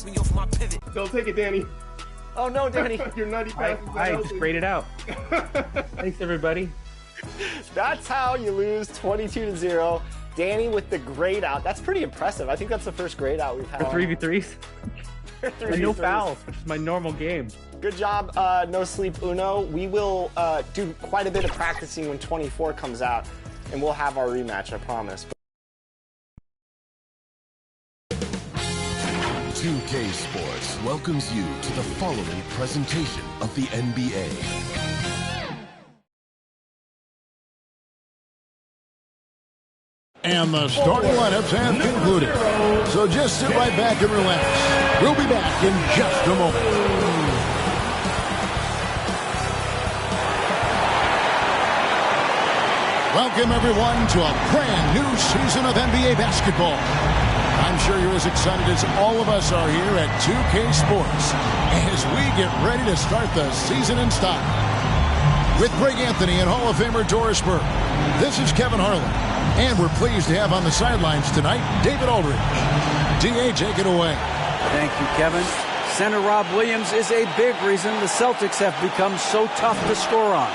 me off my pivot. Don't take it, Danny. Oh no, Danny. Your nutty passes. I just grayed it out. Thanks, everybody. That's how you lose 22-0. Danny with the grade out. That's pretty impressive. I think that's the first grade out we've had. For 3v3s? And no fouls, which is my normal game. Good job, No Sleep Uno. We will do quite a bit of practicing when 24 comes out, and we'll have our rematch, I promise. 2K Sports welcomes you to the following presentation of the NBA. And the starting lineups have concluded. So just sit right back and relax. We'll be back in just a moment. Welcome, everyone, to a brand new season of NBA basketball. I'm sure you're as excited as all of us are here at 2K Sports as we get ready to start the season in style. With Greg Anthony and Hall of Famer Doris Burke, this is Kevin Harlan. And we're pleased to have on the sidelines tonight, David Aldridge. D.A., take it away. Thank you, Kevin. Center Rob Williams is a big reason the Celtics have become so tough to score on.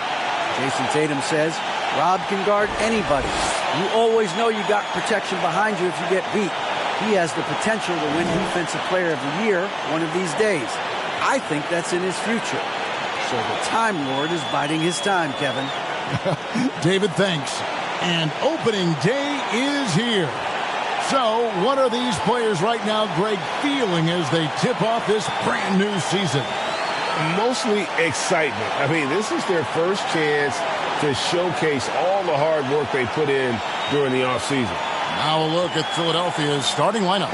Jason Tatum says, Rob can guard anybody. You always know you got protection behind you if you get beat. He has the potential to win Defensive Player of the Year one of these days. I think that's in his future. So the Time Lord is biding his time, Kevin. David, thanks. And opening day is here. So what are these players right now, Greg, feeling as they tip off this brand new season? Mostly excitement. I mean, this is their first chance to showcase all the hard work they put in during the offseason. Now a look at Philadelphia's starting lineup.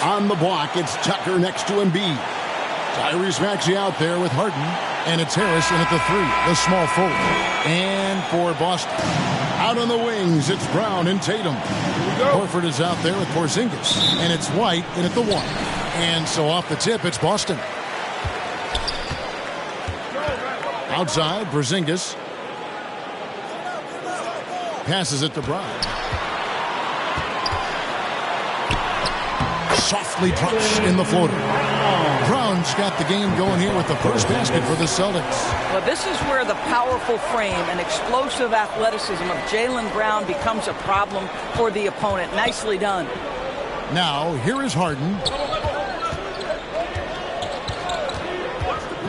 On the block, it's Tucker next to Embiid. Tyrese Maxey out there with Harden. And it's Harrison at the three, the small forward. And for Boston, out on the wings, it's Brown and Tatum. Horford is out there with Porzingis. And it's White in at the one. And so off the tip, it's Boston. Outside, Porzingis. Passes it to Brown. Softly touched in the floater. Brown's got the game going here with the first basket for the Celtics. Well, this is where the powerful frame and explosive athleticism of Jaylen Brown becomes a problem for the opponent. Nicely done. Now, here is Harden.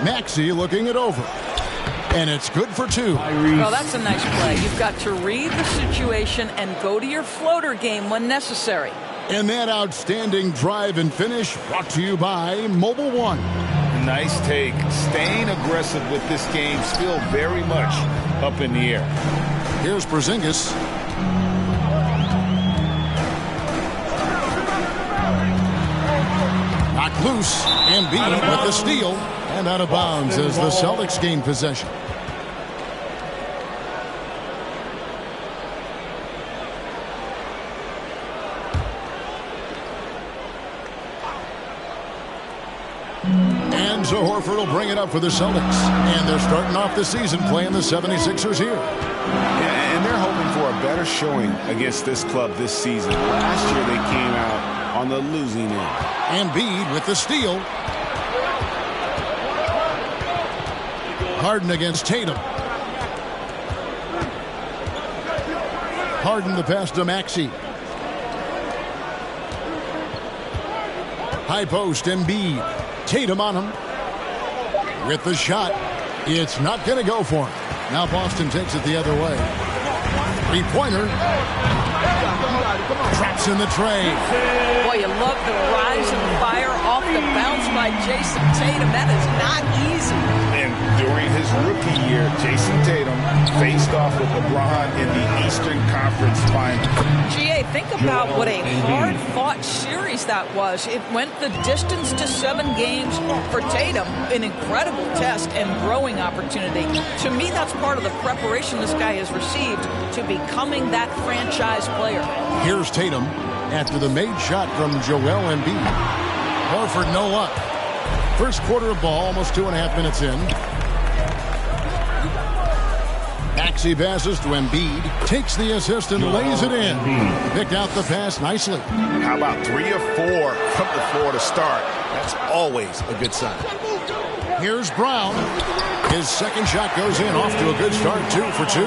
Maxey looking it over. And it's good for two. Well, that's a nice play. You've got to read the situation and go to your floater game when necessary. And that outstanding drive and finish brought to you by Mobile One. Nice take. Staying aggressive with this game, still very much up in the air. Here's Porzingis. Knocked loose. Embiid with the steal. And out of bounds as the Celtics gain possession. So Horford will bring it up for the Celtics. And they're starting off the season playing the 76ers here. Yeah, and they're hoping for a better showing against this club this season. Last year they came out on the losing end. Embiid with the steal. Harden against Tatum. Harden the pass to Maxey. High post, Embiid. Tatum on him. With the shot, it's not going to go for him. Now Boston takes it the other way. Three-pointer. Traps in the tray. Boy, you love the rise and fire off the bounce by Jason Tatum. That is not easy. And during his rookie year, Jason Tatum faced off with LeBron in the Eastern Conference Finals. GA, think about what a hard-fought series that was. It went the distance to 7 games for Tatum. An incredible test and growing opportunity. To me, that's part of the preparation this guy has received to becoming that franchise player. Here's Tatum after the made shot from Joel Embiid. Horford no luck. First quarter of ball, almost 2.5 minutes in. Maxey passes to Embiid. Takes the assist and lays it in. Picked out the pass nicely. How about 3 or 4 from the floor to start? That's always a good sign. Here's Brown. His second shot goes in. Off to a good start. 2 for 2.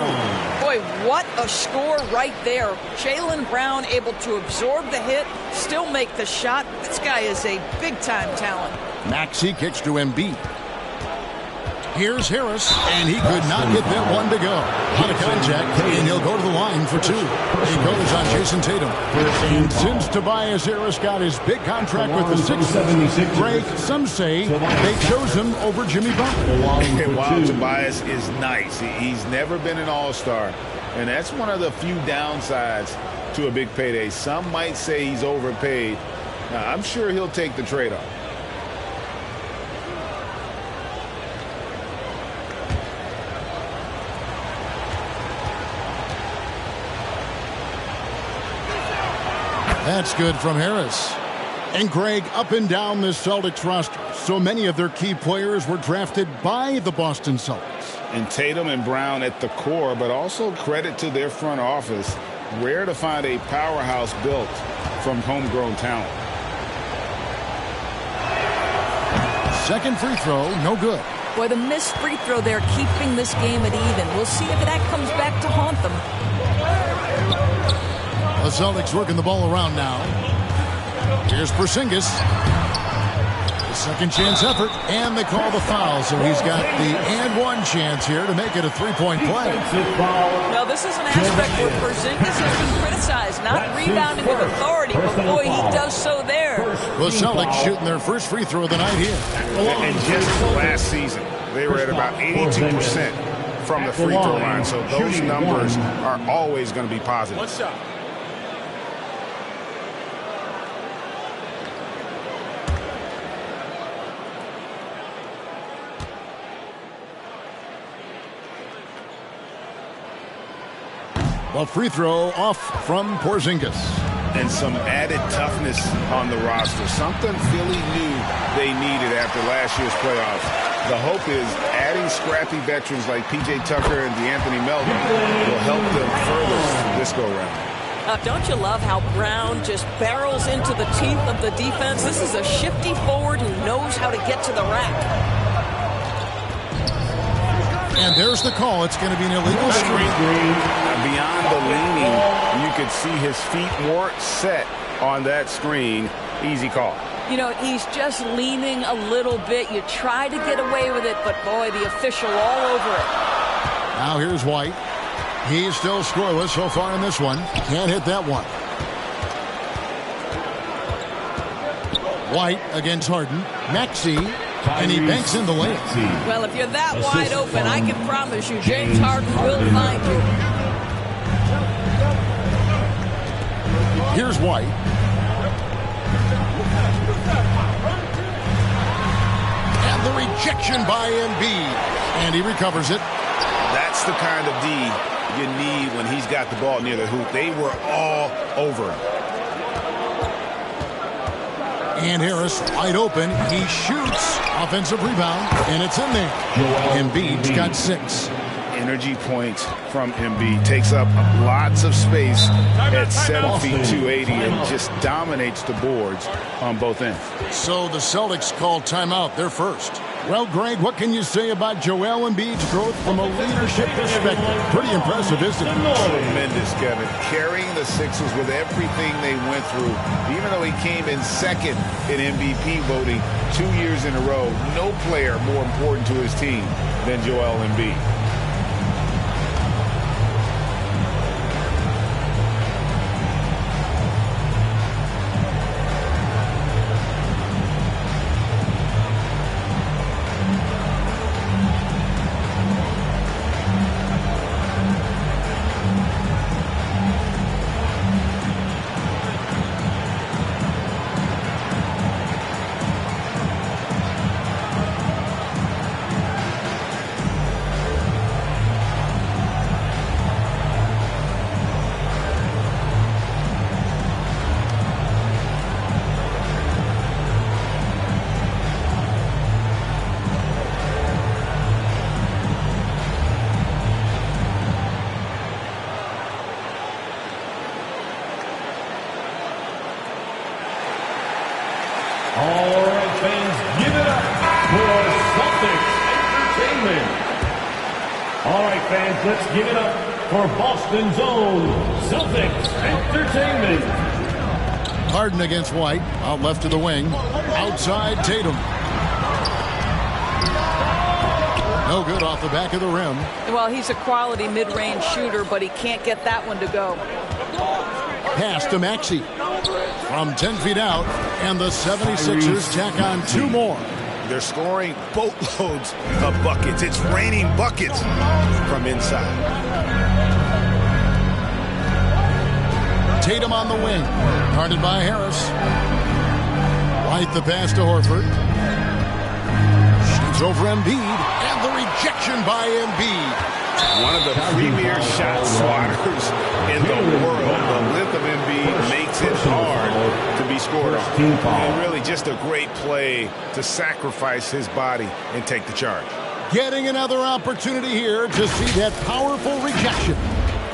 Boy, what a score right there. Jaylen Brown able to absorb the hit, still make the shot. This guy is a big-time talent. Maxey kicks to Embiid. Here's Harris, and he could not get that one to go. Out of contact, and he'll go to the line for 2. He goes on Jason Tatum. And since Tobias Harris got his big contract with the Sixers, Greg, some say they chose him over Jimmy Butler. And while Tobias is nice, he's never been an all-star, and that's one of the few downsides to a big payday. Some might say he's overpaid. Now, I'm sure he'll take the trade-off. That's good from Harris. And Greg, up and down this Celtics roster, so many of their key players were drafted by the Boston Celtics. And Tatum and Brown at the core, but also credit to their front office. Rare to find a powerhouse built from homegrown talent. Second free throw, no good. Boy, the missed free throw there, keeping this game at even. We'll see if that comes back to haunt them. The Celtics working the ball around now. Here's Porzingis. The second chance effort, and they call the foul. So he's got the and one chance here to make it a three-point play. Well, this is an aspect where Porzingis has been criticized, not rebounding with authority, but boy, he does so there. The Celtics shooting their first free throw of the night here. And just last season, they were at about 82% from the free throw line. So those numbers are always going to be positive. One shot. A free throw off from Porzingis. And some added toughness on the roster. Something Philly knew they needed after last year's playoffs. The hope is adding scrappy veterans like P.J. Tucker and DeAnthony Melton will help them further this go-round. Don't you love how Brown just barrels into the teeth of the defense? This is a shifty forward who knows how to get to the rack. And there's the call. It's going to be an illegal screen. Beyond the leaning, you could see his feet more set on that screen. Easy call. You know, he's just leaning a little bit. You try to get away with it, but boy, the official all over it. Now here's White. He's still scoreless so far in this one. Can't hit that one. White against Harden. Maxey. And he banks in the lane. Well, if you're that wide open, I can promise you James Harden will find you. Here's White. And the rejection by Embiid. And he recovers it. That's the kind of D you need when he's got the ball near the hoop. They were all over him. And Harris wide open. He shoots. Offensive rebound. And it's in there. Embiid's got 6. Energy points from Embiid. Takes up lots of space at 7 feet 280 and just dominates the boards on both ends. So the Celtics call timeout. They're first. Well, Greg, what can you say about Joel Embiid's growth from a leadership perspective? Pretty impressive, isn't it? Tremendous, Kevin. Carrying the Sixers with everything they went through. Even though he came in second in MVP voting 2 years in a row, no player more important to his team than Joel Embiid. All right, fans, give it up for Celtics Entertainment. All right, fans, let's give it up for Boston's own Celtics Entertainment. Harden against White. Out left to the wing. Outside Tatum. No good off the back of the rim. Well, he's a quality mid-range shooter, but he can't get that one to go. Pass to Maxey. From 10 feet out, and the 76ers tack on 2 more. They're scoring boatloads of buckets. It's raining buckets from inside. Tatum on the wing. Guarded by Harris. White the pass to Horford. Shoots over Embiid. And the rejection by Embiid. One of the premier shot swatters in the world. The length of Embiid makes it hard to be scored on. And really just a great play to sacrifice his body and take the charge. Getting another opportunity here to see that powerful rejection.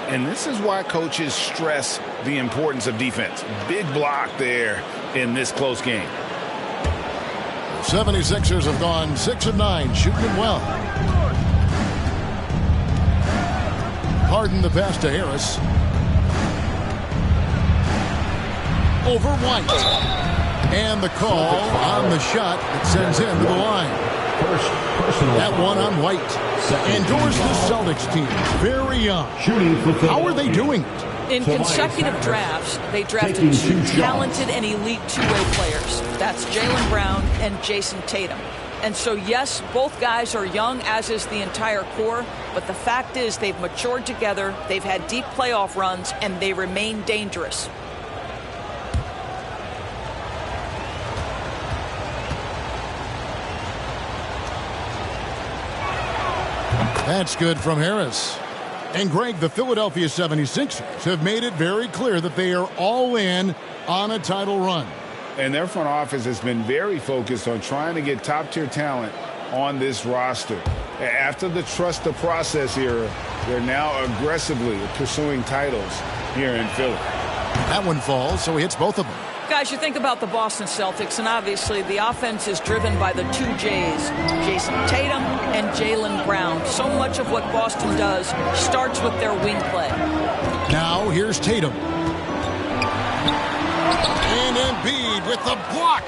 And this is why coaches stress the importance of defense. Big block there in this close game. The 76ers have gone 6 of 9, shooting it well. Harden the pass to Harris. Over White. And the call on the shot that sends him to the line. That one on White. Endures the Celtics team. Very young. How are they doing it? In consecutive drafts, they drafted 2 talented and elite two-way players. That's Jaylen Brown and Jason Tatum. And so, yes, both guys are young, as is the entire core. But the fact is they've matured together, they've had deep playoff runs, and they remain dangerous. That's good from Harris. And Greg, the Philadelphia 76ers have made it very clear that they are all in on a title run. And their front office has been very focused on trying to get top-tier talent on this roster. After the trust the process era, they're now aggressively pursuing titles here in Philly. That one falls, so he hits both of them. Guys, you think about the Boston Celtics, and obviously the offense is driven by the 2 J's, Jason Tatum and Jaylen Brown. So much of what Boston does starts with their wing play. Now here's Tatum. And Embiid with the block.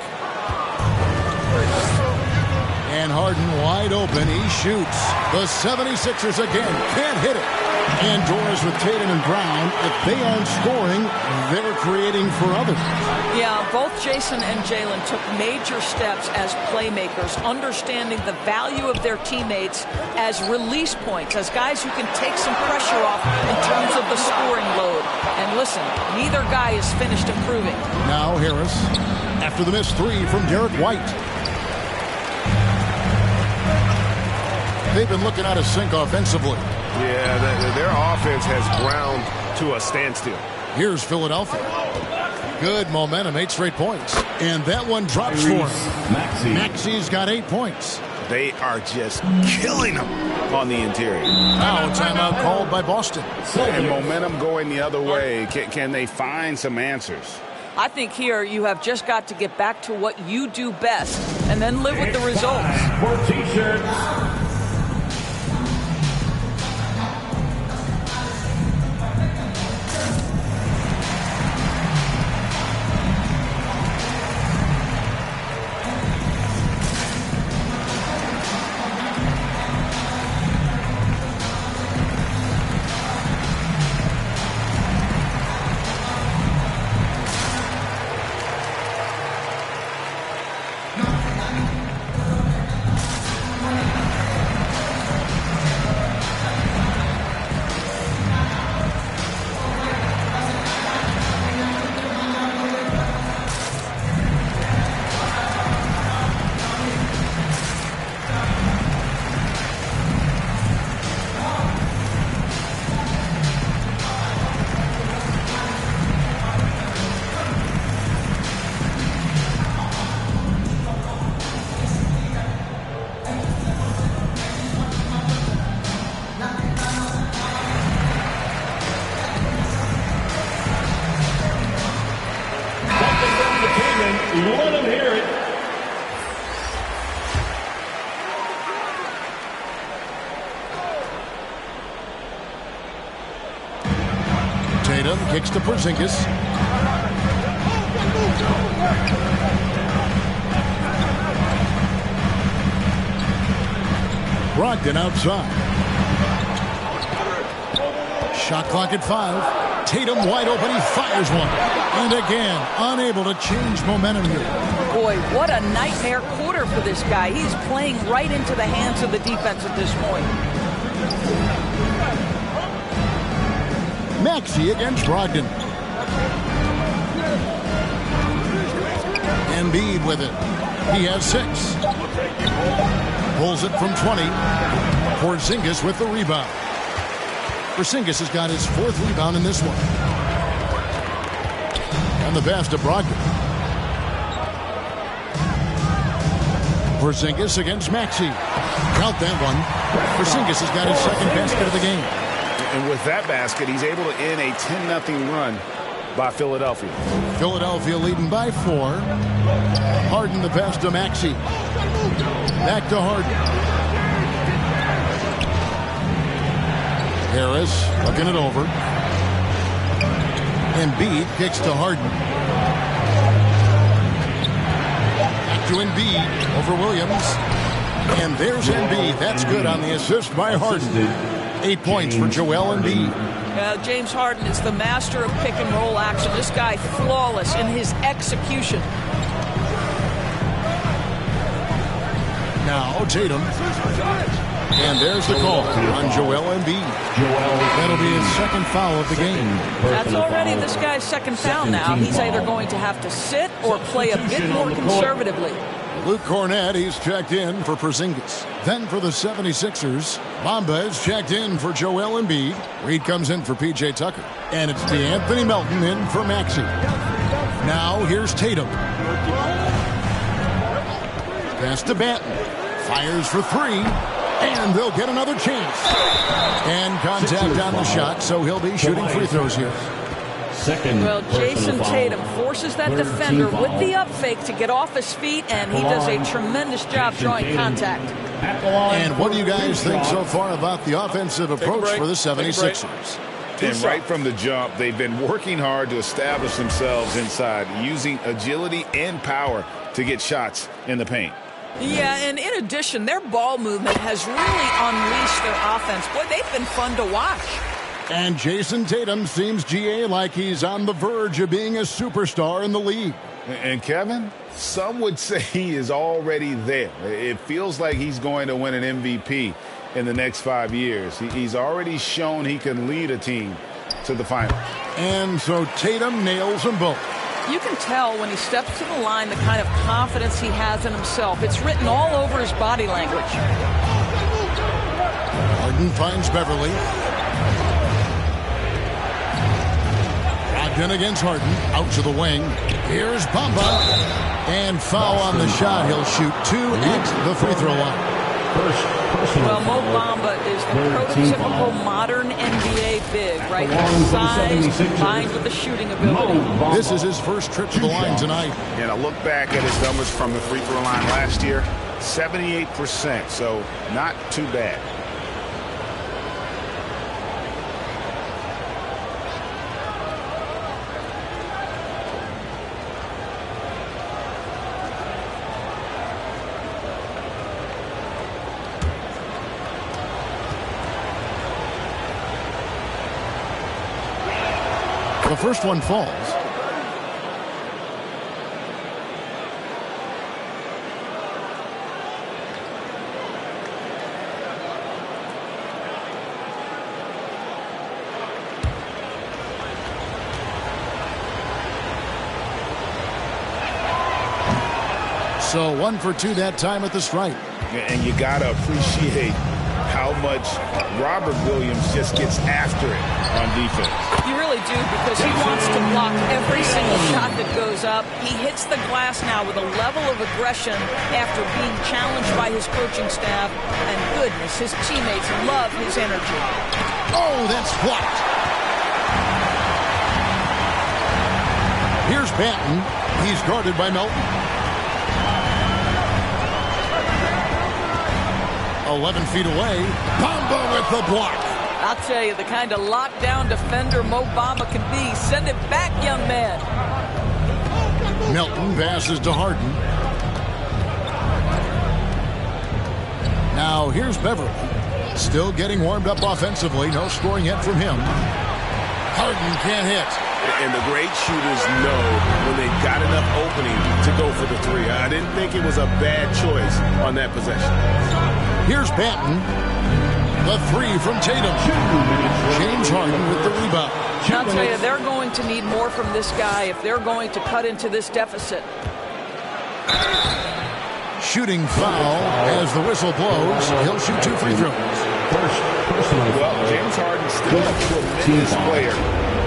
And Harden wide open. He shoots. The 76ers again can't hit it. Indoors with Tatum and Brown. If they aren't scoring, they're creating for others. Yeah, both Jason and Jaylen took major steps as playmakers, understanding the value of their teammates as release points, as guys who can take some pressure off in terms of the scoring load. And listen, neither guy is finished improving. Now Harris, after the missed 3 from Derek White. They've been looking out of sync offensively. Yeah, their offense has ground to a standstill. Here's Philadelphia. Good momentum, 8 straight points. And that one drops for him. Maxey's got 8 points. They are just killing them on the interior. Now a timeout called by Boston. And momentum going the other way. Can they find some answers? I think here you have just got to get back to what you do best and then live with the results. For T-shirts. Kicks to Porzingis. Brogdon outside. Shot clock at 5. Tatum wide open. He fires one. And again, unable to change momentum here. Boy, what a nightmare quarter for this guy. He's playing right into the hands of the defense at this point. Maxey against Brogdon. Embiid with it. He has 6. Pulls it from 20. Porzingis with the rebound. Porzingis has got his 4th rebound in this one. And the pass to Brogdon. Porzingis against Maxey. Count that one. Porzingis has got his 2nd basket of the game. And with that basket, he's able to end a 10-0 run by Philadelphia. Philadelphia leading by 4. Harden the pass to Maxey. Back to Harden. Harris looking it over. Embiid kicks to Harden. Back to Embiid over Williams. And there's Embiid. That's good on the assist by Harden. 8 points for Joel Embiid. James Harden is the master of pick and roll action. This guy flawless in his execution. Now Tatum. And there's the call on Joel Embiid. That'll be his 2nd foul of the game. That's already this guy's 2nd foul now. He's either going to have to sit or play a bit more conservatively. Luke Cornett, he's checked in for Porzingis. Then for the 76ers, Bamba is checked in for Joel Embiid. Reed comes in for P.J. Tucker. And it's Anthony Melton in for Maxey. Now here's Tatum. Pass to Banton. Fires for 3. And they'll get another chance. And contact on the shot, so he'll be shooting free throws here. Well, Jason Tatum forces that defender with the up fake to get off his feet, and he does a tremendous job drawing contact. And what do you guys think so far about the offensive approach for the 76ers? And right from the jump, they've been working hard to establish themselves inside, using agility and power to get shots in the paint. Yeah, and in addition, their ball movement has really unleashed their offense. Boy, they've been fun to watch. And Jason Tatum seems, GA, like he's on the verge of being a superstar in the league. And Kevin, some would say he is already there. It feels like he's going to win an MVP in the next 5 years. He's already shown he can lead a team to the final. And so Tatum nails them both. You can tell when he steps to the line the kind of confidence he has in himself. It's written all over his body language. Harden finds Beverly. Brogdon against Harden. Out to the wing. Here's Bamba. And foul on the shot. He'll shoot 2 at the free throw line. Well, Mo Bamba is the prototypical modern NBA big, right? Size combined with the shooting ability. This is his first trip to the line tonight. And I look back at his numbers from the free throw line last year, 78%, so not too bad. The first one falls. So 1 for 2 that time at the stripe. And you got to appreciate how much Robert Williams just gets after it on defense. You really do, because he wants to block every single shot that goes up. He hits the glass now with a level of aggression after being challenged by his coaching staff. And goodness, his teammates love his energy. Oh, that's blocked. Here's Banton. He's guarded by Melton. 11 feet away. Bamba with the block. I'll tell you, the kind of lockdown defender Mo Bamba can be. Send it back, young man. Melton passes to Harden. Now here's Beverly. Still getting warmed up offensively. No scoring yet from him. Harden can't hit. And the great shooters know when they've got enough opening to go for the three. I didn't think it was a bad choice on that possession. Here's Banton. The three from Tatum. James Harden with the rebound. I'll tell you, they're going to need more from this guy if they're going to cut into this deficit. Shooting foul as the whistle blows. He'll shoot 2 free throws. Well, James Harden's still a tremendous player,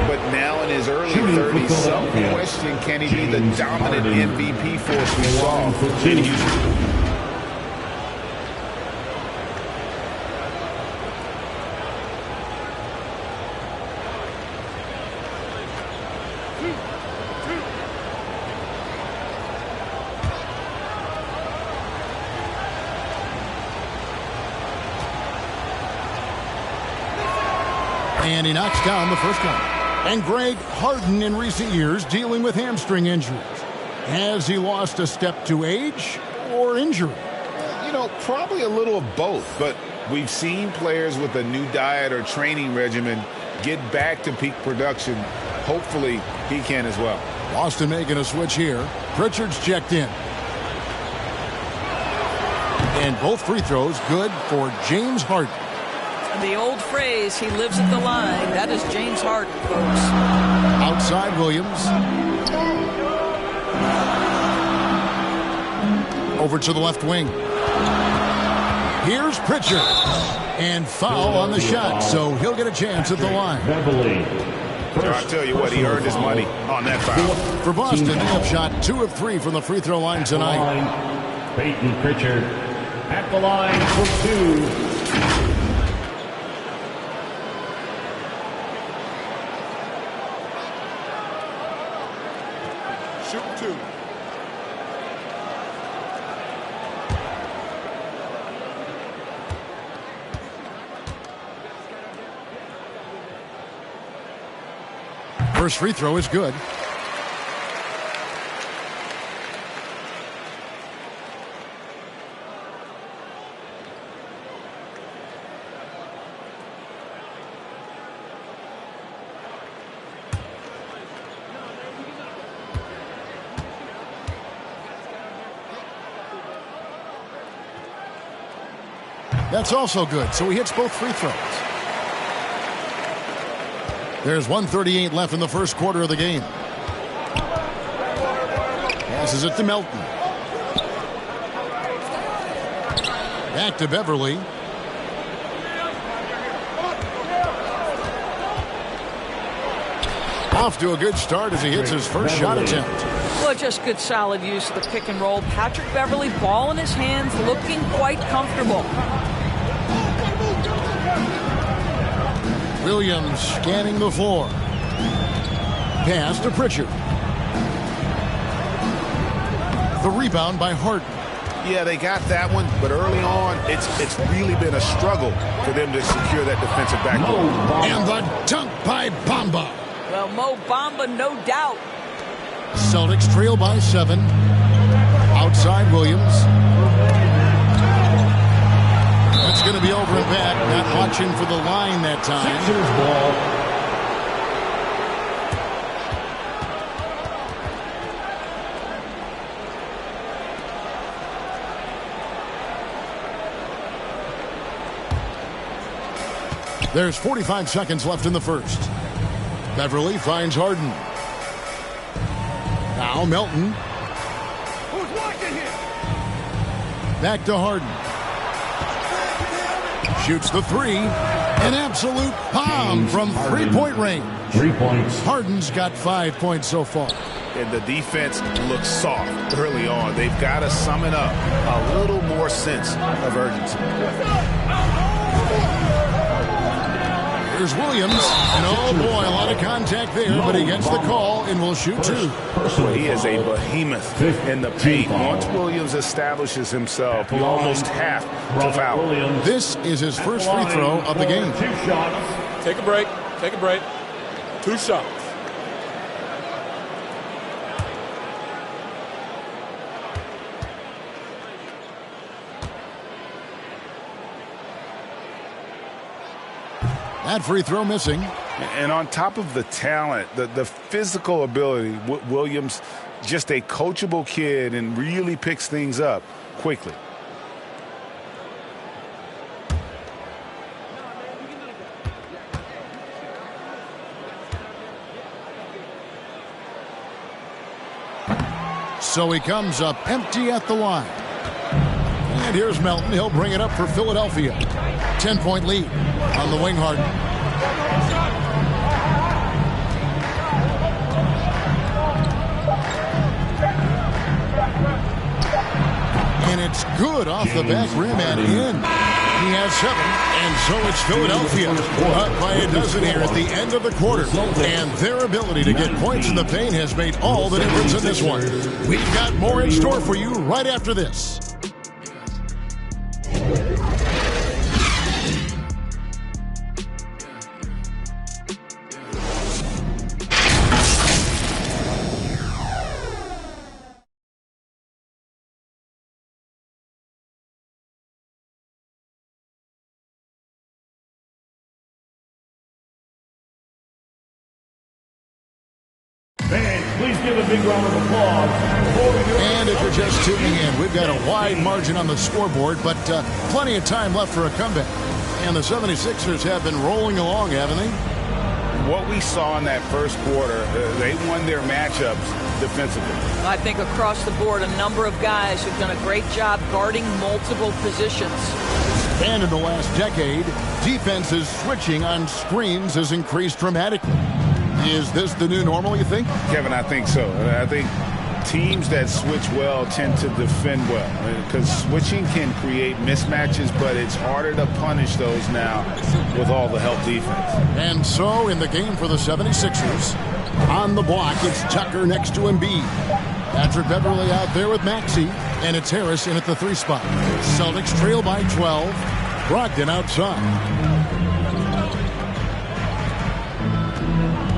but now in his early 30s, some question, can he be the dominant MVP force we saw in Houston? And he knocks down the first one. And Greg, Harden in recent years dealing with hamstring injuries. Has he lost a step to age or injury? You know, probably a little of both. But we've seen players with a new diet or training regimen get back to peak production. Hopefully, he can as well. Boston making a switch here. Pritchard's checked in. And both free throws good for James Harden. The old phrase, he lives at the line. That is James Harden, folks. Outside Williams. Over to the left wing. Here's Pritchard. And foul on the shot, so he'll get a chance at the line. I'll tell you what, he earned his money on that foul. For Boston, they have shot 2 of 3 from the free throw line tonight. Peyton Pritchard at the line for 2. Shoot 2. First free throw is good. That's also good, so he hits both free throws. There's 1:38 left in the first quarter of the game. Passes it to Melton. Back to Beverly. Off to a good start as he hits his first shot attempt. Well, just good solid use of the pick and roll. Patrick Beverly, ball in his hands, looking quite comfortable. Williams scanning the floor. Pass to Pritchard. The rebound by Harden. Yeah, they got that one, but early on, it's really been a struggle for them to secure that defensive backboard. And the dunk by Bamba. Well, Mo Bamba, no doubt. Celtics trail by 7. Outside Williams. That's going to be over and back. Not watching for the line that time. Sixers ball. There's 45 seconds left in the first. Beverly finds Harden. Now Melton. Who's watching here? Back to Harden. Shoots the 3. An absolute bomb from three-point range. 3 points. Harden's got 5 points so far. And the defense looks soft early on. They've got to summon up a little more sense of urgency. Here's Williams. And oh boy, a lot of contact there, but he gets the call and will shoot two. He is a behemoth in the paint. Once Williams establishes himself, you almost have to foul. This is his first free throw of the game. Take a break. Take a break. 2 shots. That free throw missing. And on top of the talent, the physical ability, Williams, just a coachable kid and really picks things up quickly. So he comes up empty at the line. And here's Melton. He'll bring it up for Philadelphia. 10-point lead on the wing. Harden. And it's good off the back rim and in. He has 7, and so it's Philadelphia up by a dozen here at the end of the quarter. And their ability to get points in the paint has made all the difference in this one. We've got more in store for you right after this. Fans, please give a big round of applause. And if you're just tuning in, we've got a wide margin on the scoreboard, but plenty of time left for a comeback. And the 76ers have been rolling along, haven't they? What we saw in that first quarter, they won their matchups defensively. I think across the board, a number of guys have done a great job guarding multiple positions. And in the last decade, defenses switching on screens has increased dramatically. Is this the new normal, you think? Kevin, I think so. I think teams that switch well tend to defend well, because switching can create mismatches, but it's harder to punish those now with all the help defense. And so in the game for the 76ers, on the block, it's Tucker next to Embiid. Patrick Beverley out there with Maxey, and it's Harris in at the 3 spot. Celtics trail by 12. Brogdon outside.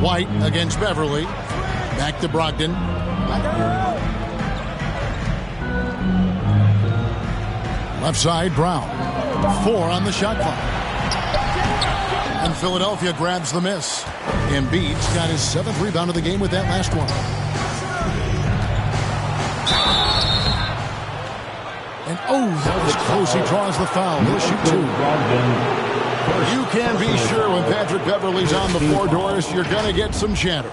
White against Beverley. Back to Brogdon. Left side, Brown. 4 on the shot clock. And Philadelphia grabs the miss. Embiid's got his 7th rebound of the game with that last one. And that was close. He draws the foul. He'll shoot 2. You can be sure when Patrick Beverley's on the floor, Doris, you're going to get some chatter.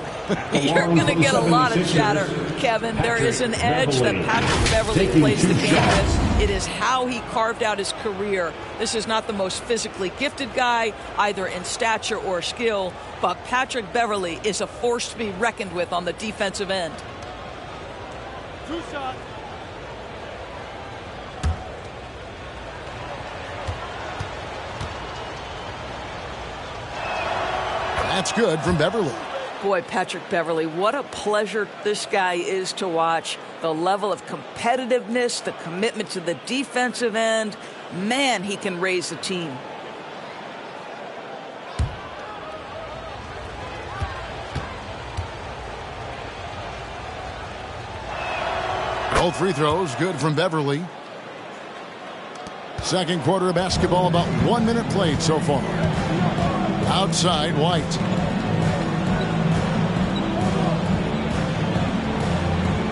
You're going to get a lot of chatter, Kevin. There is an edge that Patrick Beverley plays the game with. It is how he carved out his career. This is not the most physically gifted guy, either in stature or skill, but Patrick Beverley is a force to be reckoned with on the defensive end. 2 shots. That's good from Beverley. Boy, Patrick Beverley, what a pleasure this guy is to watch. The level of competitiveness, the commitment to the defensive end. Man, he can raise the team. Both free throws good from Beverley. Second quarter of basketball, about 1 minute played so far. Outside, White.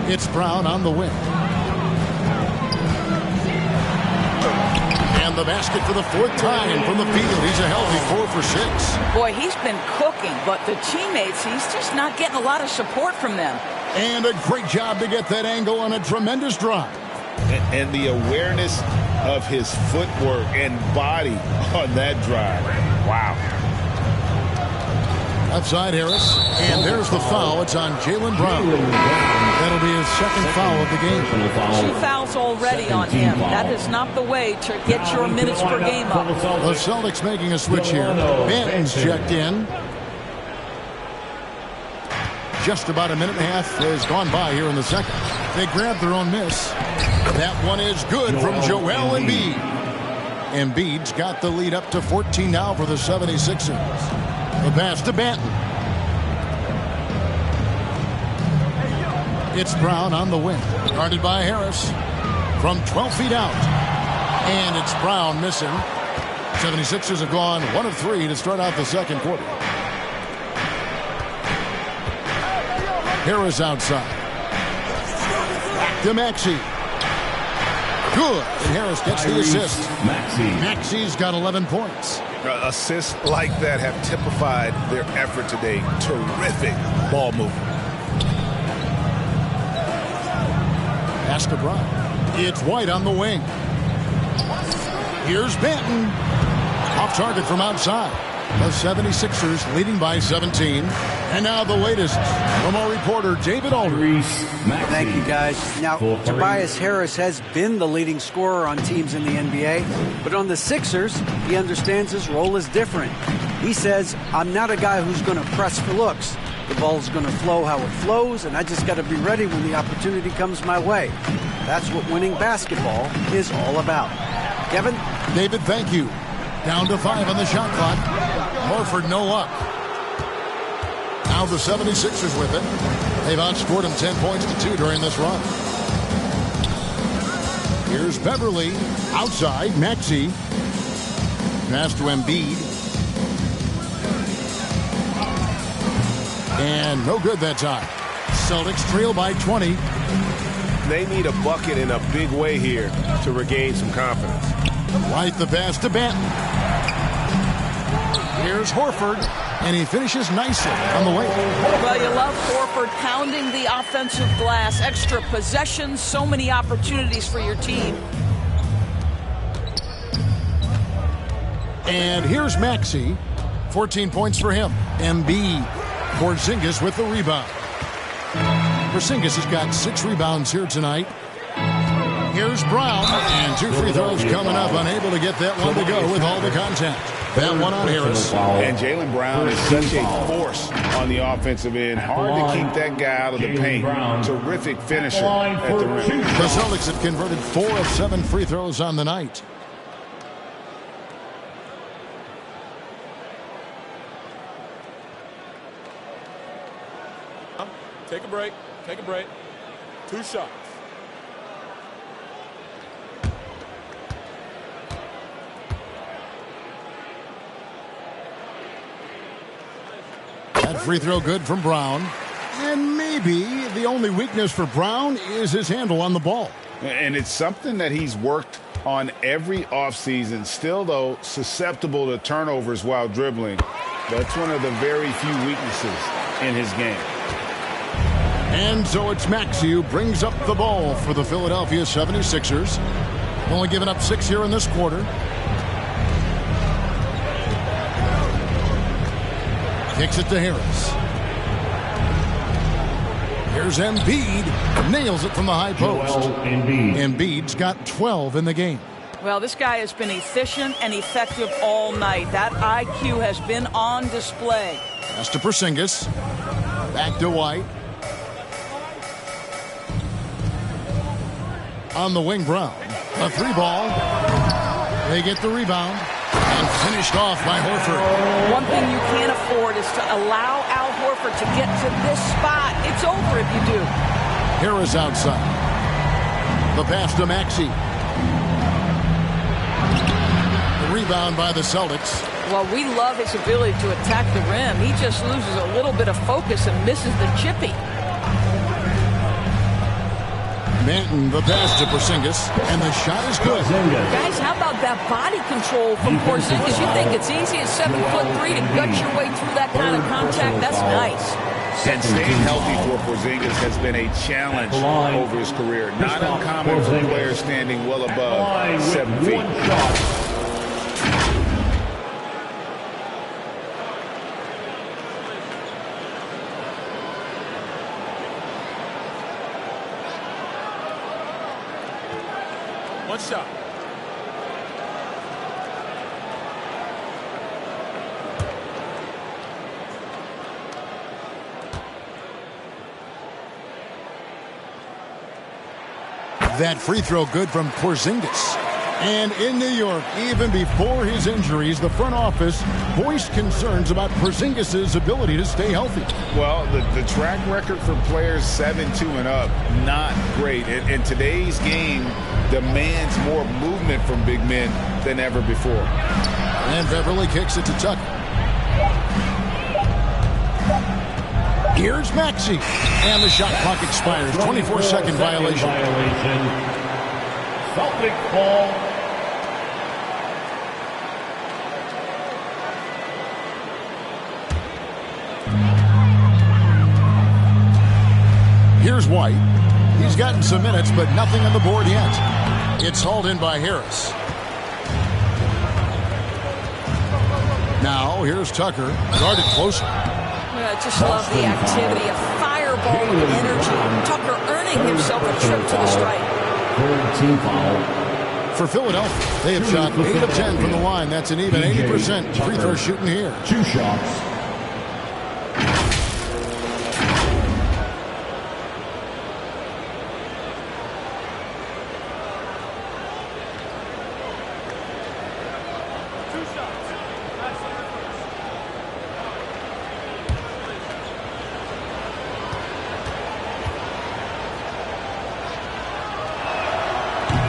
It's Brown on the wing. And the basket for the 4th time from the field. He's a healthy 4 for 6. Boy, he's been cooking, but the teammates, he's just not getting a lot of support from them. And a great job to get that angle on a tremendous drive. And the awareness of his footwork and body on that drive. Wow. Left side, Harris. And there's the foul. It's on Jaylen Brown. That'll be his second foul of the game. 2 fouls already on him. That is not the way to get your minutes per game up. The Celtics making a switch here. Benton's checked in. Just about a minute and a half has gone by here in the second. They grab their own miss. That one is good from Joel Embiid. Embiid's got the lead up to 14 now for the 76ers. The pass to Banton. It's Brown on the wing. Guarded by Harris. From 12 feet out. And it's Brown missing. 76ers have gone 1 of 3 to start out the second quarter. Harris outside. Back to Maxey. Good. And Harris gets the assist. Maxey's got 11 points. Assists like that have typified their effort today. Terrific ball movement. Pass to Brown. It's White on the wing. Here's Benton. Off target from outside. The 76ers leading by 17. And now the latest from our reporter, David Aldridge. Thank you, guys. Now, Tobias Harris has been the leading scorer on teams in the NBA, but on the Sixers, he understands his role is different. He says, I'm not a guy who's going to press for looks. The ball's going to flow how it flows, and I just got to be ready when the opportunity comes my way. That's what winning basketball is all about. Kevin? David, thank you. Down to 5 on the shot clock. Horford, no luck. Now the 76ers with it. They've outscored him 10 points to 2 during this run. Here's Beverly. Outside, Maxey. Pass to Embiid. And no good that time. Celtics trail by 20. They need a bucket in a big way here to regain some confidence. White the pass to Banton. Here's Horford, and he finishes nicely on the way. Well, you love Horford pounding the offensive glass. Extra possessions, so many opportunities for your team. And here's Maxey. 14 points for him. Embiid. Porzingis with the rebound. Porzingis has got 6 rebounds here tonight. Here's Brown, and 2 free throws coming up. Unable to get that one to go with all the contact. That one on Harris. And Jaylen Brown is such a force on the offensive end. Hard to keep that guy out of the paint. Terrific finisher at the rim. The Celtics have converted 4 of 7 free throws on the night. Take a break. Take a break. 2 shots. That free throw good from Brown. And maybe the only weakness for Brown is his handle on the ball. And it's something that he's worked on every offseason. Still, though, susceptible to turnovers while dribbling. That's one of the very few weaknesses in his game. And so it's Maxey who brings up the ball for the Philadelphia 76ers. Only given up 6 here in this quarter. Kicks it to Harris. Here's Embiid. Nails it from the high post. Embiid's got 12 in the game. Well, this guy has been efficient and effective all night. That IQ has been on display. Pass to Porzingis. Back to White. On the wing, Brown. A 3-ball. They get the rebound. And finished off by Horford. One thing you can't afford is to allow Al Horford to get to this spot. It's over if you do. Harris outside. The pass to Maxey. The rebound by the Celtics. Well, we love his ability to attack the rim. He just loses a little bit of focus and misses the chippy. Banton, the pass to Porzingis, and the shot is good. Guys, how about that body control from Porzingis? You think it's easy at 7'3" to gut your way through that kind of contact? That's nice. And staying healthy for Porzingis has been a challenge over his career. Not uncommon for players standing well above 7 feet. One shot. That free throw good from Porzingis. And in New York, even before his injuries, the front office voiced concerns about Porzingis' ability to stay healthy. Well, the track record for players 7-2 and up, not great. And today's game demands more movement from big men than ever before. And Beverly kicks it to Tucker. Here's Maxey. And the shot clock expires. 24-second violation. Celtic ball. Here's White. He's gotten some minutes, but nothing on the board yet. It's hauled in by Harris. Now, here's Tucker. Guarded closer. I just love the activity, a fireball of energy. Tucker earning himself a trip to the stripe. Third team foul. For Philadelphia, they have shot 8 of 10 from the line. That's an even 80% free throw shooting here. 2 shots.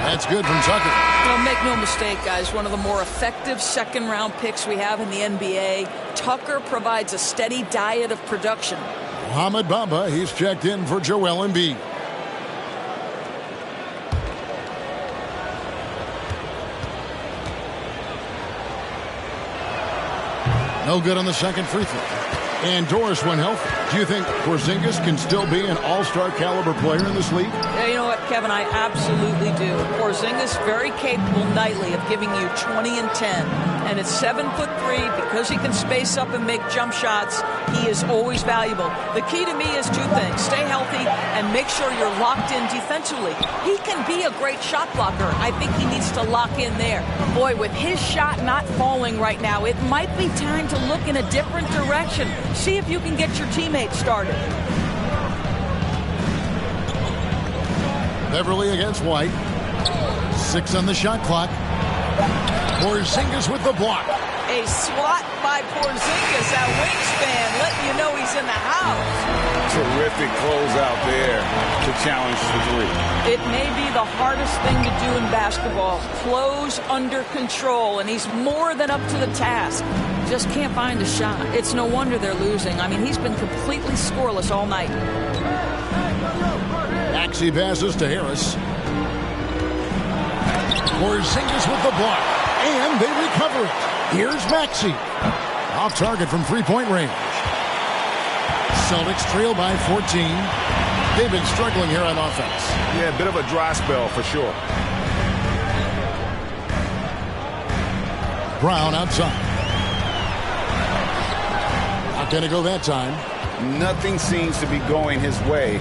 That's good from Tucker. Well, make no mistake, guys, one of the more effective second-round picks we have in the NBA. Tucker provides a steady diet of production. Mohamed Bamba, he's checked in for Joel Embiid. No good on the second free throw. And Doris went healthy. Do you think Porzingis can still be an all-star caliber player in this league? Yeah, you know what, Kevin? I absolutely do. Porzingis very capable nightly of giving you 20 and 10. And at 7'3", because he can space up and make jump shots, he is always valuable. The key to me is 2 things. Stay healthy and make sure you're locked in defensively. He can be a great shot blocker. I think he needs to lock in there. Boy, with his shot not falling right now, it might be time to look in a different direction. See if you can get your teammates started. Beverly against White. 6 on the shot clock. Porzingis with the block. A swat by Porzingis, that wingspan, letting you know he's in the house. Terrific closeout there to challenge the 3. It may be the hardest thing to do in basketball. Close under control, and he's more than up to the task. Just can't find a shot. It's no wonder they're losing. I mean, he's been completely scoreless all night. Maxey passes to Harris. Porzingis with the block. And they recover it. Here's Maxey. Off target from three-point range. Celtics trail by 14. They've been struggling here on offense. Yeah, a bit of a dry spell for sure. Brown outside. Not going to go that time. Nothing seems to be going his way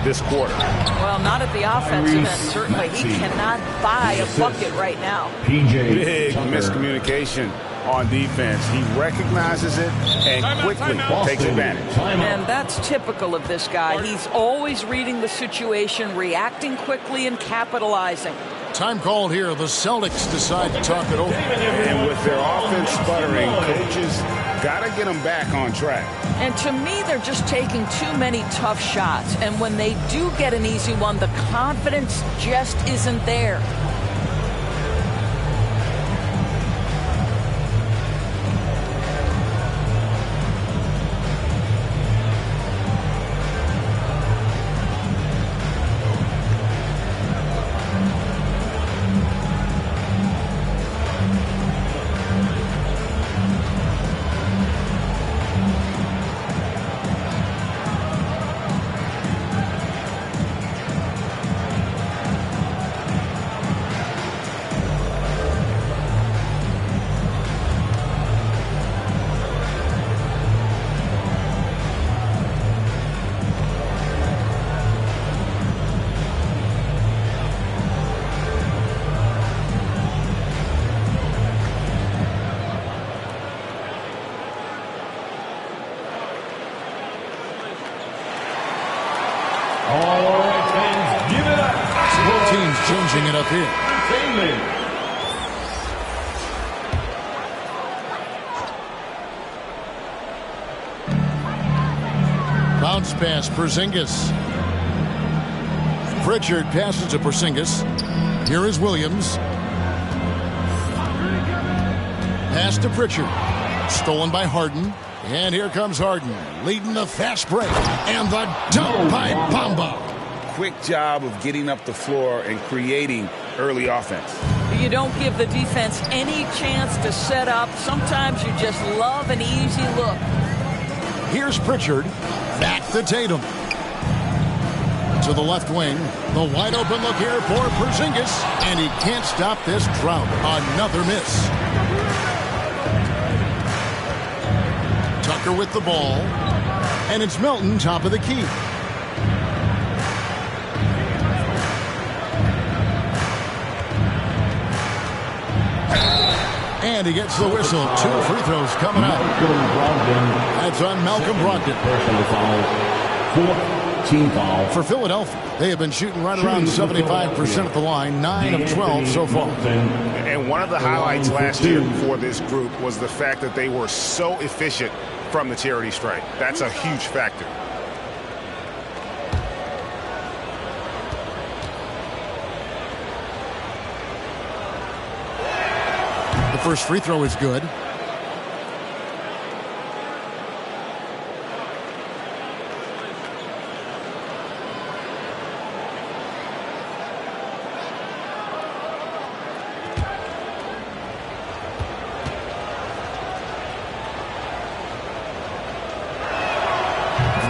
this quarter. Well, not at the offensive end, certainly. He cannot buy a bucket right now. Big miscommunication on defense. He recognizes it and quickly takes advantage. And that's typical of this guy. He's always reading the situation, reacting quickly, and capitalizing. Time called here. The Celtics decide to talk it over. And with their offense sputtering, coaches got to get them back on track. And to me, they're just taking too many tough shots. And when they do get an easy one, the confidence just isn't there. here. Entertainment. Bounce pass, Porzingis. Pritchard passes to Porzingis. Here is Williams. Pass to Pritchard. Stolen by Harden. And here comes Harden, leading the fast break. And the dunk by Bamba. Quick job of getting up the floor and creating early offense. You don't give the defense any chance to set up. Sometimes you just love an easy look. Here's Pritchard. Back to Tatum. To the left wing. The wide open look here for Porzingis. And he can't stop this drought. Another miss. Tucker with the ball. And it's Melton top of the key. And he gets the whistle. 2 free throws coming up. That's on Malcolm Brogdon. Personal foul. 4th team foul. For Philadelphia, they have been shooting right around 75% at the line. 9 of 12 so far. And one of the highlights last year for this group was the fact that they were so efficient from the charity stripe. That's a huge factor. The first free throw is good.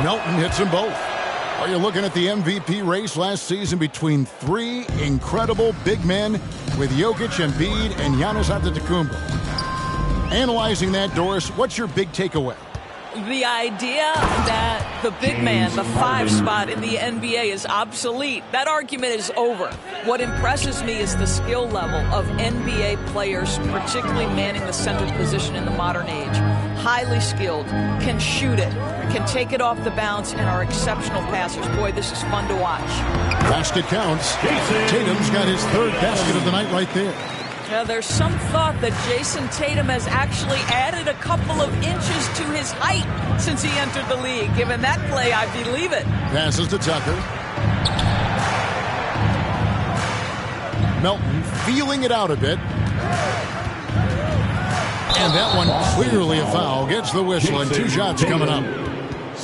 Melton hits them both. Are you looking at the MVP race last season between 3 incredible big men with Jokic, Embiid, and Giannis Antetokounmpo? Analyzing that, Doris, what's your big takeaway? The idea that the big man, the 5 spot in the NBA is obsolete, that argument is over. What impresses me is the skill level of NBA players, particularly manning the center position in the modern age. Highly skilled, can shoot it, can take it off the bounce, and are exceptional passers. Boy, this is fun to watch. Basket counts. Tatum's got his 3rd basket of the night right there. There's some thought that Jason Tatum has actually added a couple of inches to his height since he entered the league. Given that play, I believe it. Passes to Tucker. Melton feeling it out a bit. And that one clearly a foul. Gets the whistle and 2 shots coming up.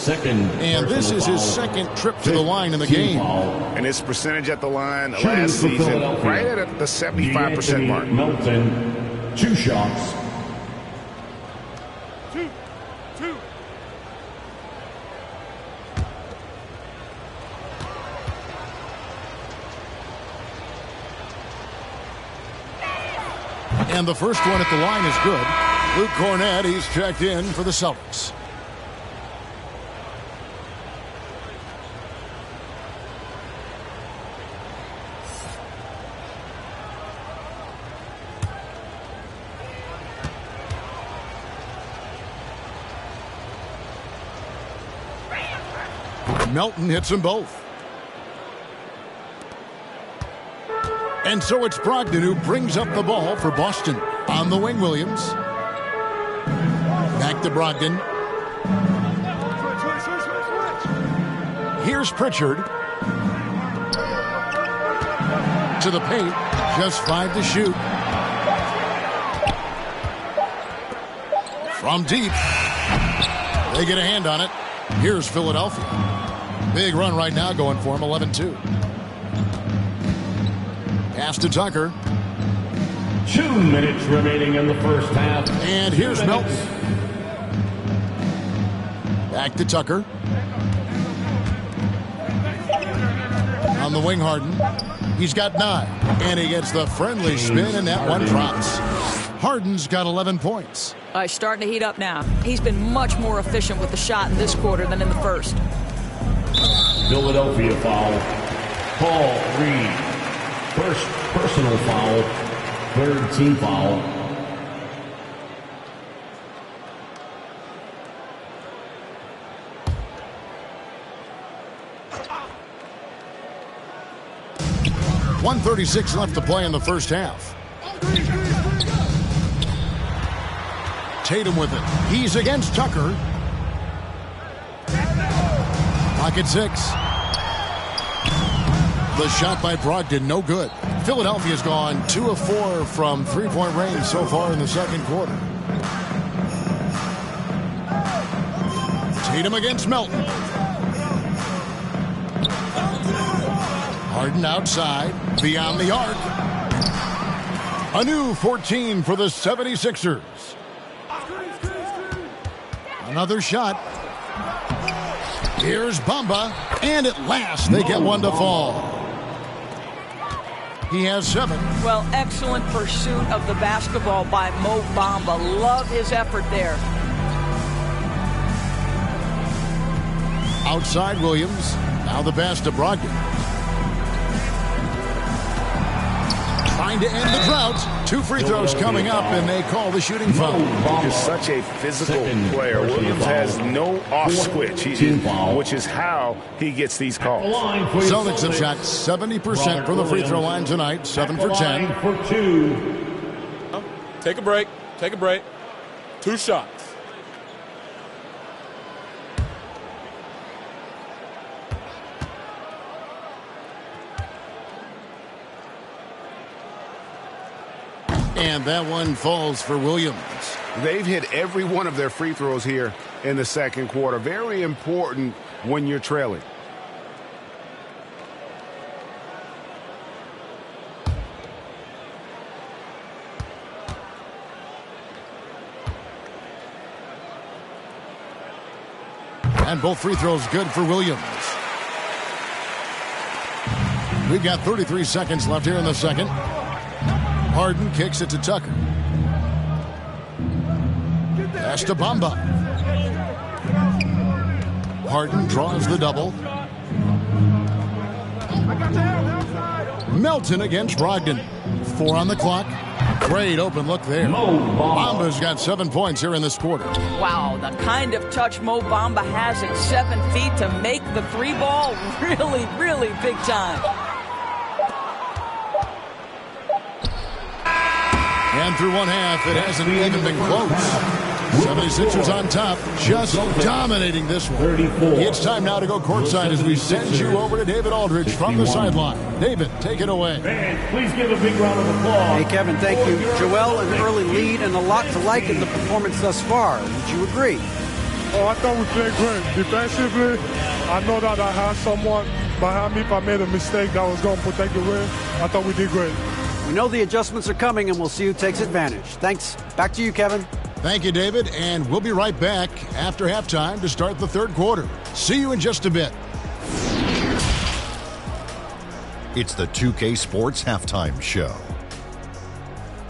And this is his 2nd trip to the line in the game. And his percentage at the line last season, right at the 75% mark. Melton, 2 shots. And the first one at the line is good. Luke Cornett, he's checked in for the Celtics. Melton hits them both. And so it's Brogdon who brings up the ball for Boston. On the wing, Williams. Back to Brogdon. Here's Pritchard. To the paint. Just 5 to shoot. From deep. They get a hand on it. Here's Philadelphia. Big run right now going for him, 11-2. Pass to Tucker. 2 minutes remaining in the first half. And here's Melton. Back to Tucker. On the wing, Harden. He's got 9. And he gets the friendly spin, and that one drops. Harden's got 11 points. He's starting to heat up now. He's been much more efficient with the shot in this quarter than in the first. Philadelphia foul. Paul Reed. First personal foul. 3rd team foul. 1:36 left to play in the first half. Tatum with it. He's against Tucker. Pocket 6. The shot by Brogdon, no good. Philadelphia's gone 2 of 4 from three-point range so far in the second quarter. Tatum against Melton. Harden outside, beyond the arc. A new 14 for the 76ers. Another shot. Here's Bamba, and at last they get one to fall. He has 7. Well, excellent pursuit of the basketball by Mo Bamba. Love his effort there. Outside Williams. Now the pass to Brogdon. Trying to end the drought. 2 free throws coming up, and they call the shooting foul. He's such a physical player. Williams has no off switch, which is how he gets these calls. Celtics have shot 70% from the free throw line tonight. 7 for 10. Take a break. Take a break. 2 shots. And that one falls for Williams. They've hit every one of their free throws here in the second quarter. Very important when you're trailing. And both free throws good for Williams. We've got 33 seconds left here in the second. Harden kicks it to Tucker. Pass to Bamba. Harden draws the double. Melton against Brogdon. 4 on the clock. Great open look there. Bamba's got 7 points here in this quarter. Wow, the kind of touch Mo Bamba has at 7 feet to make the 3 ball really, really big time. And through one half, it hasn't even been close. 76ers on top, just dominating this one. It's time now to go courtside as we send you over to David Aldridge from the sideline. David, take it away. Fans, please give a big round of applause. Hey, Kevin, thank you. Joel, an early lead and a lot to like in the performance thus far. Would you agree? Oh, I thought we played great. Defensively, I know that I had someone behind me. If I made a mistake that was going to protect the rim, I thought we did great. We know the adjustments are coming, and we'll see who takes advantage. Thanks. Back to you, Kevin. Thank you, David, and we'll be right back after halftime to start the third quarter. See you in just a bit. It's the 2K Sports Halftime Show.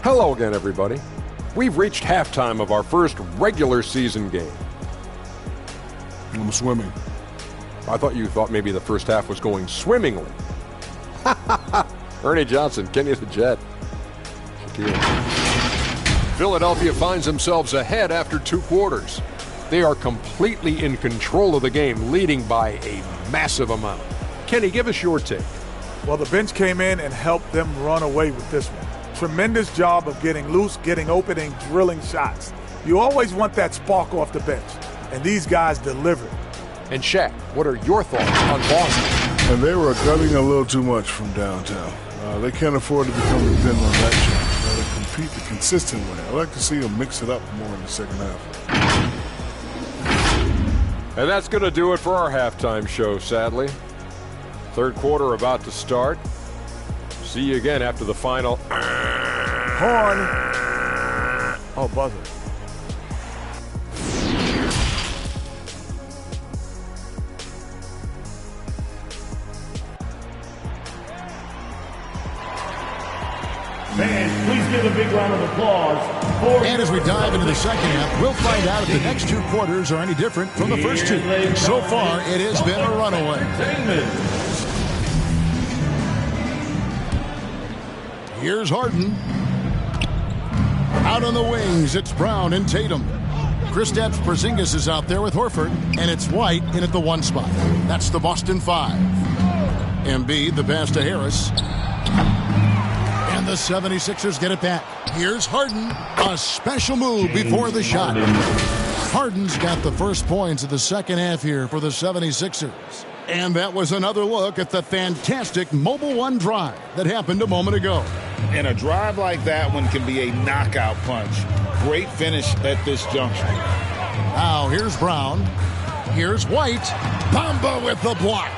Hello again, everybody. We've reached halftime of our first regular season game. I'm swimming. I thought you thought maybe the first half was going swimmingly. Ernie Johnson, Kenny the Jet. Shaquille. Philadelphia finds themselves ahead after 2 quarters. They are completely in control of the game, leading by a massive amount. Kenny, give us your take. Well, the bench came in and helped them run away with this one. Tremendous job of getting loose, getting open, and drilling shots. You always want that spark off the bench, and these guys delivered. And Shaq, what are your thoughts on Boston? And they were gunning a little too much from downtown. They can't afford to become dependent on that shot. To compete the consistent way. I like to see them mix it up more in the second half. And that's going to do it for our halftime show, sadly. Third quarter about to start. See you again after the final. Horn. Oh, buzzer. Fans, please give a big round of applause. And as we dive into the second half, we'll find out if the next 2 quarters are any different from the first 2. So far, it has been a runaway. Here's Harden. Out on the wings, it's Brown and Tatum. Kristaps Porzingis is out there with Horford, and it's White in at the 1 spot. That's the Boston 5. Embiid, the pass to Harris. the 76ers get it back. Here's Harden. A special move before the shot. Harden's got the first points of the second half here for the 76ers. And that was another look at the fantastic Mobile One drive that happened a moment ago. And a drive like that one can be a knockout punch. Great finish at this juncture. Now here's Brown. Here's White. Bamba with the block.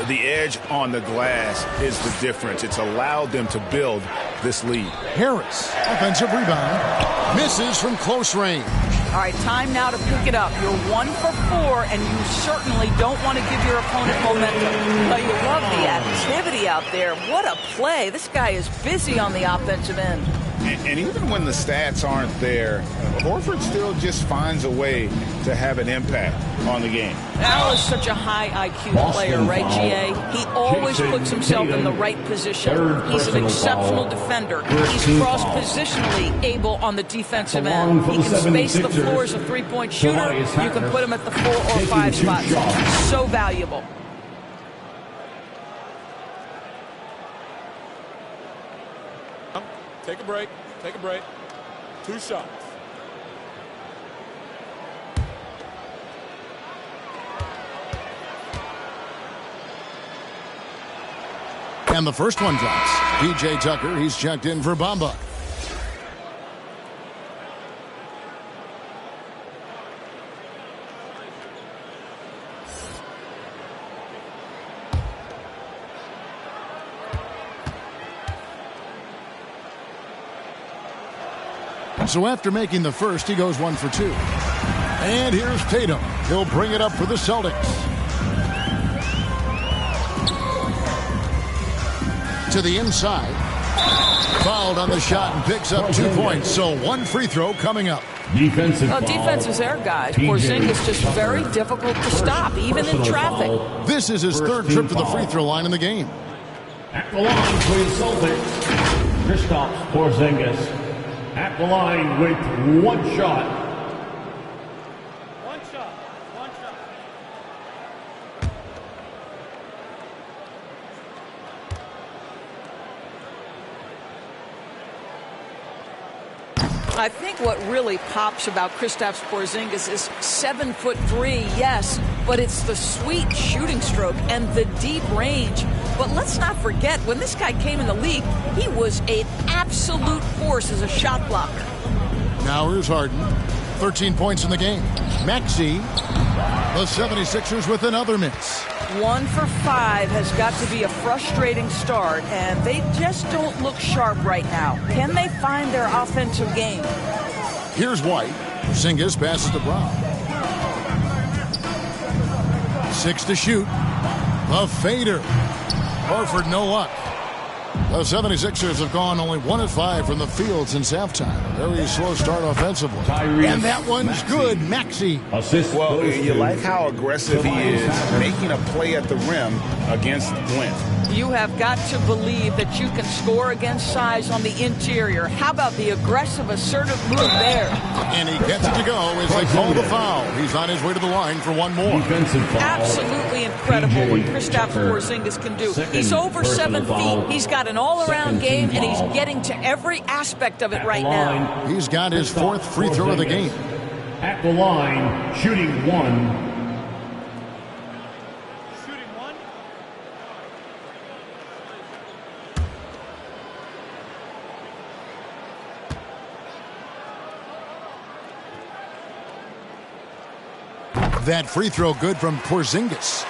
The edge on the glass is the difference. It's allowed them to build this lead. Harris, offensive rebound, misses from close range. All right, time now to pick it up. You're 1 for 4, and you certainly don't want to give your opponent momentum. But you love the activity out there. What a play. This guy is busy on the offensive end. And even when the stats aren't there, Horford still just finds a way to have an impact on the game. Al is such a high IQ player, right, GA? He always puts himself in the right position. He's an exceptional defender. He's cross-positionally able on the defensive end. He can space the floor as a three-point shooter. You can put him at the 4 or 5 spots. So valuable. Take a break. Take a break. 2 shots. And the first one drops. P.J. Tucker, he's checked in for Bamba. So after making the first, he goes 1 for 2. And here's Tatum. He'll bring it up for the Celtics. To the inside. Fouled on the shot and picks up 2 points. So 1 free throw coming up. Defense is there, guys. Porzingis just very difficult to stop, even in traffic. This is his 3rd trip to the free throw line in the game. At the line for the Celtics, Kristaps Porzingis. At the line with 1 shot. One shot. I think what really pops about Kristaps Porzingis is 7'3", yes, but it's the sweet shooting stroke and the deep range. But let's not forget, when this guy came in the league, he was an absolute force as a shot blocker. Now here's Harden. 13 points in the game. Maxey, the 76ers with another miss. 1 for 5 has got to be a frustrating start, and they just don't look sharp right now. Can they find their offensive game? Here's White. Porzingis passes to Brown. 6 to shoot. The fader. Horford, no luck. The 76ers have gone only 1 of 5 from the field since halftime. Very slow start offensively. And that one's good. Maxey. Well, you like how aggressive he is, making a play at the rim against Flint. You have got to believe that you can score against size on the interior. How about the aggressive, assertive move there? And he gets it to go as they call the foul. He's on his way to the line for 1 more. Absolutely incredible what Kristaps Porzingis can do. He's over 7 feet. He's got an all-around game, and he's getting to every aspect of it right now. He's got his 4th free throw of the game. At the line, shooting 1. That free throw good from Porzingis.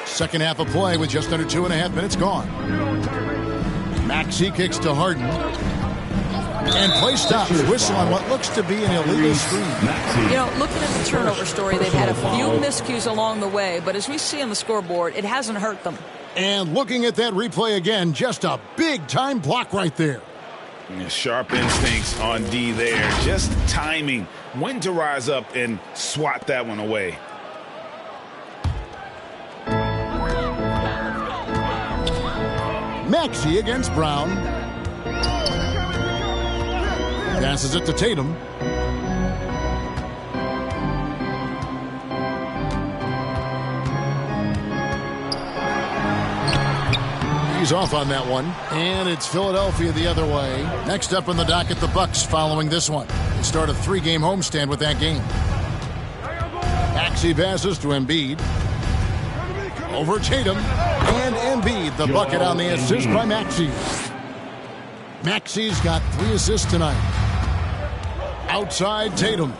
Second half of play with just under 2.5 minutes gone. Maxey kicks to Harden. And play stops. Whistle on what looks to be an illegal screen. You know, looking at the turnover story, they've had a few miscues along the way, but as we see on the scoreboard, it hasn't hurt them. And looking at that replay again, just a big-time block right there. Sharp instincts on D there. Just timing when to rise up and swat that one away. Maxey against Brown. Passes it to Tatum. tees off on that one. And it's Philadelphia the other way. Next up on the docket, the Bucks following this one. They start a 3-game homestand with that game. Maxey passes to Embiid. Over Tatum. And Embiid, the bucket on the assist by Maxey. Maxey's got 3 assists tonight. Outside Tatum.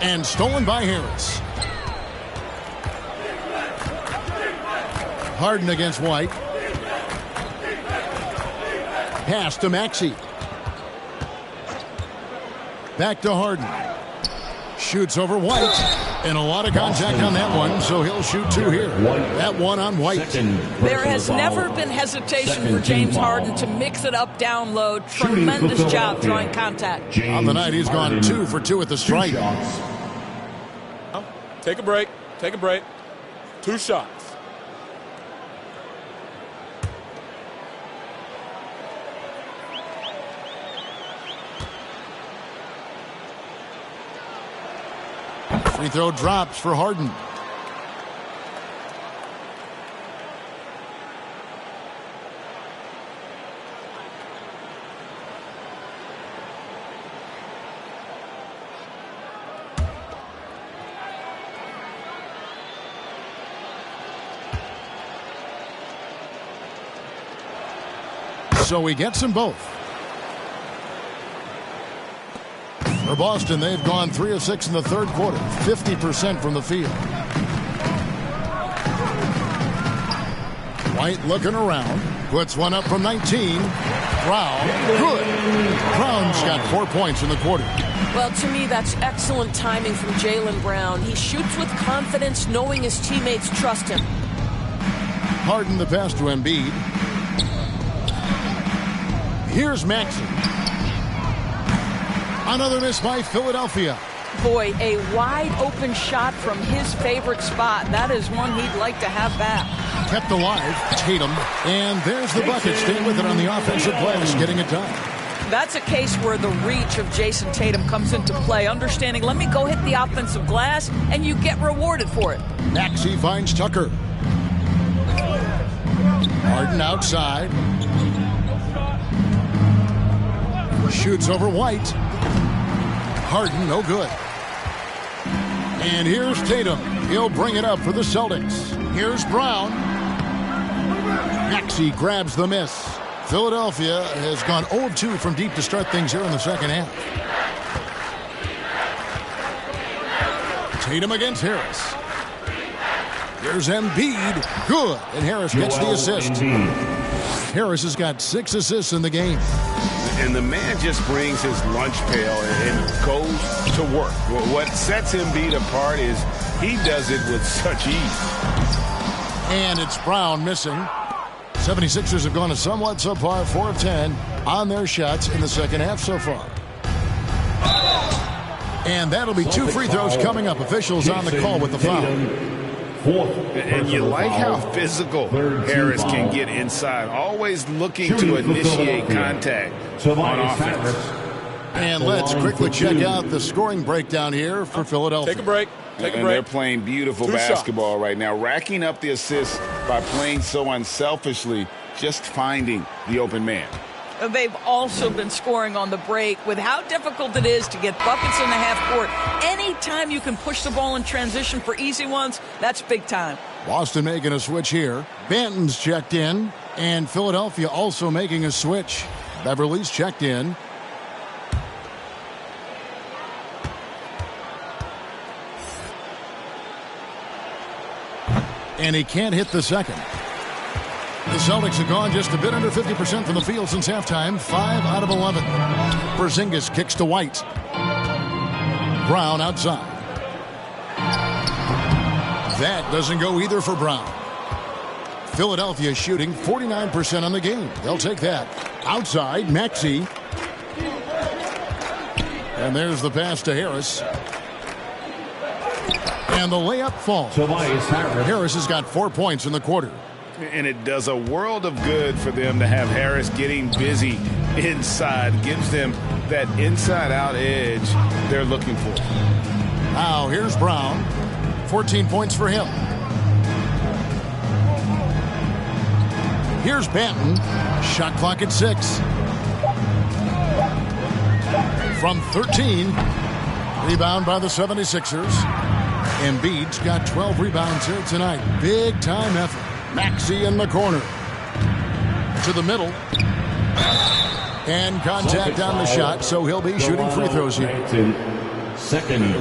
And stolen by Harris. Harden against White. Pass to Maxey. Back to Harden. Shoots over White. And a lot of contact on that one, so he'll shoot 2 here. That one on White. There has never been hesitation for James Harden to mix it up down low. Tremendous job drawing contact. On the night, he's gone 2 for 2 at the stripe. Take a break. Take a break. 2 shots. Free throw drops for Harden. So he gets them both. For Boston, they've gone 3 of 6 in the third quarter, 50% from the field. White looking around, puts one up from 19. Brown, good. Brown's got 4 points in the quarter. Well, to me, that's excellent timing from Jaylen Brown. He shoots with confidence, knowing his teammates trust him. Harden the pass to Embiid. Here's Maxey. Another miss by Philadelphia. Boy, a wide open shot from his favorite spot. That is one he'd like to have back. Kept alive, Tatum. And there's the bucket. Staying with it on the offensive glass, getting it done. That's a case where the reach of Jason Tatum comes into play. Understanding, let me go hit the offensive glass, and you get rewarded for it. Maxey finds Tucker. Harden outside. Shoots over White. Harden, no good. And here's Tatum. He'll bring it up for the Celtics. Here's Brown. Maxey grabs the miss. Philadelphia has gone 0 of 2 from deep to start things here in the second half. Tatum against Harris. Here's Embiid. Good. And Harris gets the assist. Harris has got 6 assists in the game. And the man just brings his lunch pail and goes to work. What sets Embiid apart is he does it with such ease. And it's Brown missing. 76ers have gone a somewhat subpar 4 of 10 on their shots in the second half so far. And that'll be 2 free throws coming up. Officials on the call with the foul. And you like how physical Harris can get inside, always looking to initiate contact on offense. And let's quickly check out the scoring breakdown here for Philadelphia. Take a break. Take a break. They're playing beautiful basketball right now, racking up the assists by playing so unselfishly, just finding the open man. They've also been scoring on the break with how difficult it is to get buckets in the half court. Anytime you can push the ball in transition for easy ones, that's big time. Boston making a switch here. Banton's checked in, and Philadelphia also making a switch. Beverly's checked in. And he can't hit the second. The Celtics have gone just a bit under 50% from the field since halftime. 5 out of 11. Porzingis kicks to White. Brown outside. That doesn't go either for Brown. Philadelphia shooting 49% on the game. They'll take that. Outside, Maxey. And there's the pass to Harris. And the layup falls. Harris has got 4 points in the quarter. And it does a world of good for them to have Harris getting busy inside. Gives them that inside-out edge they're looking for. Now here's Brown. 14 points for him. Here's Banton. Shot clock at 6. From 13. Rebound by the 76ers. Embiid's got 12 rebounds here tonight. Big time effort. Maxey in the corner. To the middle. And contact on the shot, so he'll be shooting free throws here.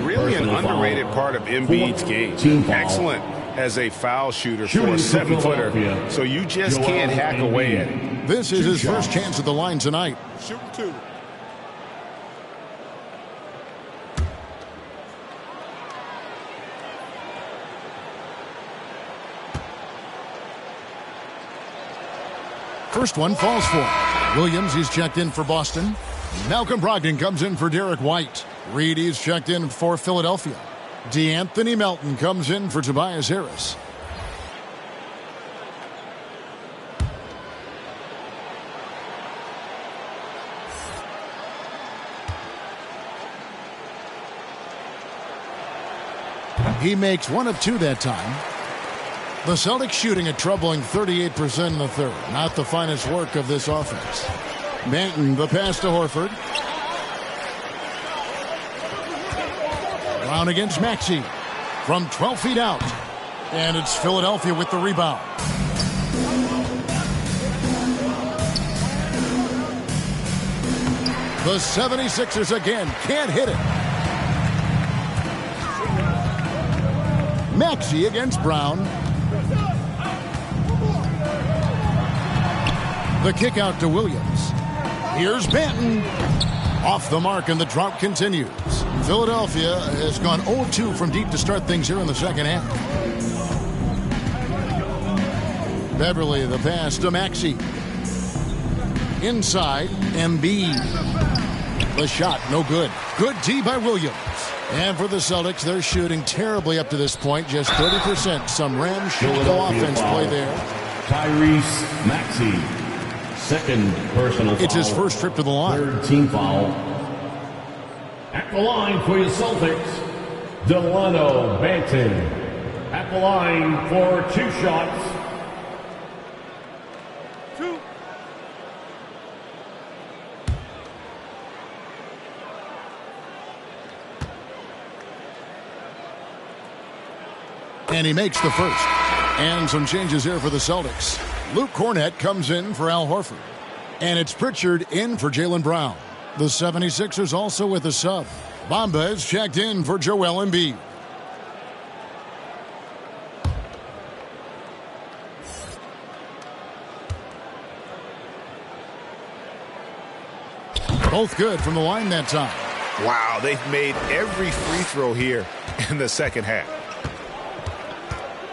Really an underrated part of Embiid's game. Excellent as a foul shooter for a 7-footer. So you just can't hack away at it. This is his first chance at the line tonight. Shooting 2. First one falls for Williams. He's checked in for Boston. Malcolm Brogdon comes in for Derek White. Reedy's checked in for Philadelphia. DeAnthony Melton comes in for Tobias Harris. He makes 1 of 2 that time. The Celtics shooting a troubling 38% in the third. Not the finest work of this offense. Banton, the pass to Horford. Brown against Maxey. From 12 feet out. And it's Philadelphia with the rebound. The 76ers again can't hit it. Maxey against Brown. The kick out to Williams. Here's Banton. Off the mark, and the drought continues. Philadelphia has gone 0-2 from deep to start things here in the second half. Beverly, the pass to Maxey. Inside, Embiid. The shot, no good. Good D by Williams. And for the Celtics, they're shooting terribly up to this point. Just 30%. Some ramshackle offense play there. Tyrese Maxey. Second personal foul. It's his first trip to the line. Third team foul. At the line for your Celtics, Delano Banton. At the line for 2 shots. 2. And he makes the first. And some changes here for the Celtics. Luke Cornett comes in for Al Horford. And it's Pritchard in for Jaylen Brown. The 76ers also with a sub. Bamba is checked in for Joel Embiid. Both good from the line that time. Wow, they've made every free throw here in the second half.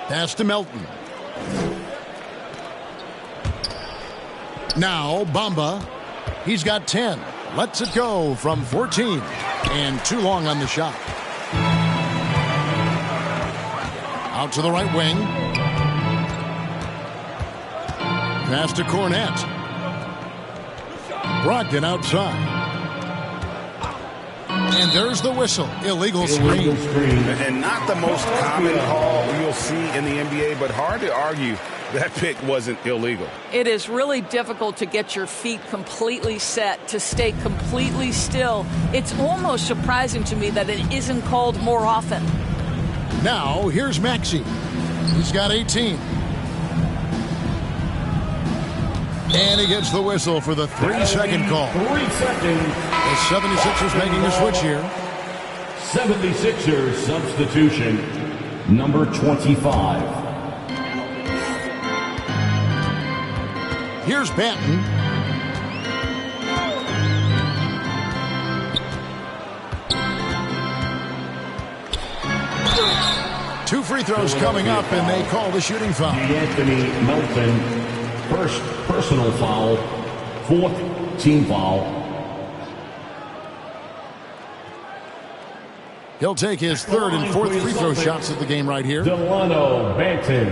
Pass to Melton. Now Bamba. He's got 10. Lets it go from 14. And too long on the shot. Out to the right wing. Pass to Cornett. Brogdon outside. And there's the whistle. Illegal screen. And not the most common call you'll see in the NBA, but hard to argue that pick wasn't illegal. It is really difficult to get your feet completely set, to stay completely still. It's almost surprising to me that it isn't called more often. Now, here's Maxey. He's got 18. And he gets the whistle for the 3-second call. 3 seconds. The 76ers making a switch here. 76ers substitution, number 25. Here's Banton. Two free throws coming up, and they call the shooting foul. Anthony Melton, first personal foul, 4th team foul. He'll take his 3rd and 4th free throw shots of the game right here. Delano Banton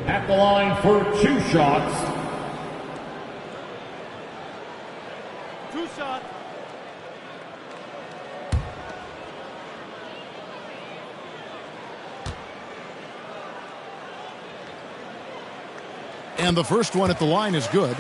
at the line for 2 shots. 2 shots. And And the first one at the line is good.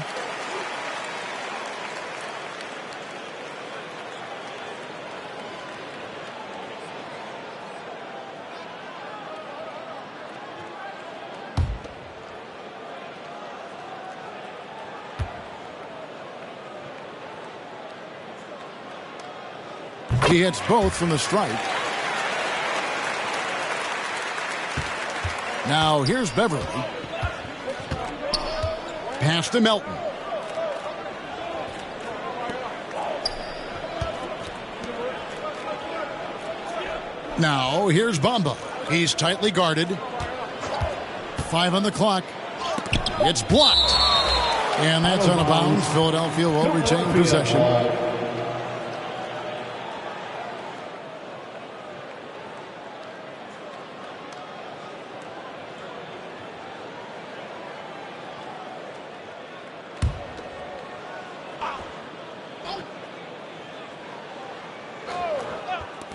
He hits both from the strike. Now here's Beverly. Pass to Melton. Now here's Bamba. He's tightly guarded. 5 on the clock. It's blocked. And that's out of bounds. Philadelphia will retain possession.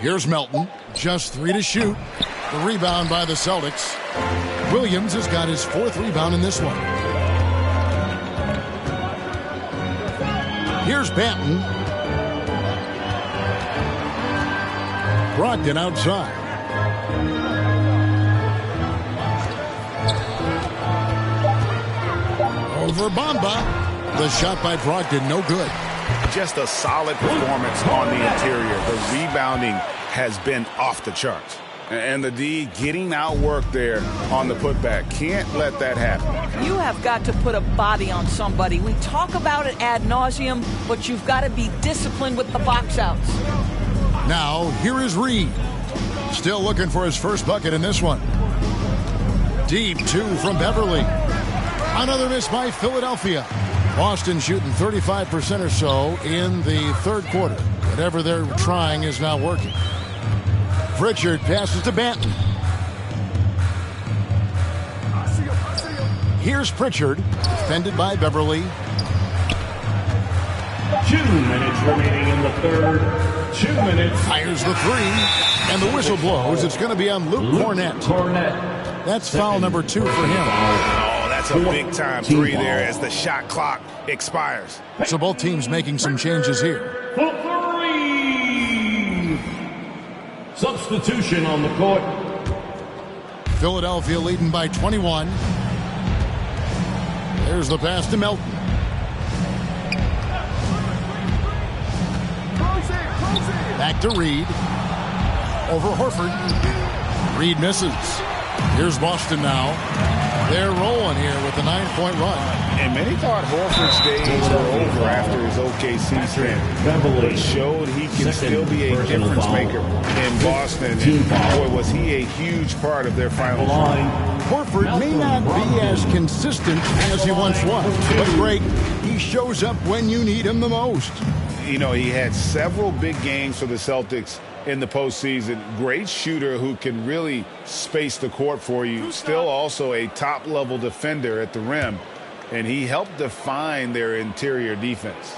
Here's Melton. Just 3 to shoot. The rebound by the Celtics. Williams has got his 4th rebound in this one. Here's Banton. Brogdon outside. Over Bamba. The shot by Brogdon, no good. Just a solid performance on the interior. The rebounding has been off the charts. And the D getting outworked there on the putback. Can't let that happen. You have got to put a body on somebody. We talk about it ad nauseum, but you've got to be disciplined with the box outs. Now, here is Reed. Still looking for his first bucket in this one. Deep 2 from Beverly. Another miss by Philadelphia. Boston shooting 35% or so in the third quarter. Whatever they're trying is not working. Pritchard passes to Banton. Here's Pritchard, defended by Beverly. 2 minutes remaining in the third. 2 minutes. Fires the 3, and the whistle blows. It's going to be on Luke Cornett. That's foul number 2 for him. That's a big-time 3 there as the shot clock expires. So both teams making some changes here. For 3. Substitution on the court. Philadelphia leading by 21. There's the pass to Melton. Back to Reed. Over Horford. Reed misses. Here's Boston now. They're rolling here with the 9-point run. And many thought Horford's days were over after his OKC stint. But showed he can still be a difference maker in Boston. And boy, was he a huge part of their finals run. Horford may not be as consistent as he once was, but Greg, he shows up when you need him the most. You know, he had several big games for the Celtics in the postseason. Great shooter who can really space the court for you. Still also a top-level defender at the rim. And he helped define their interior defense.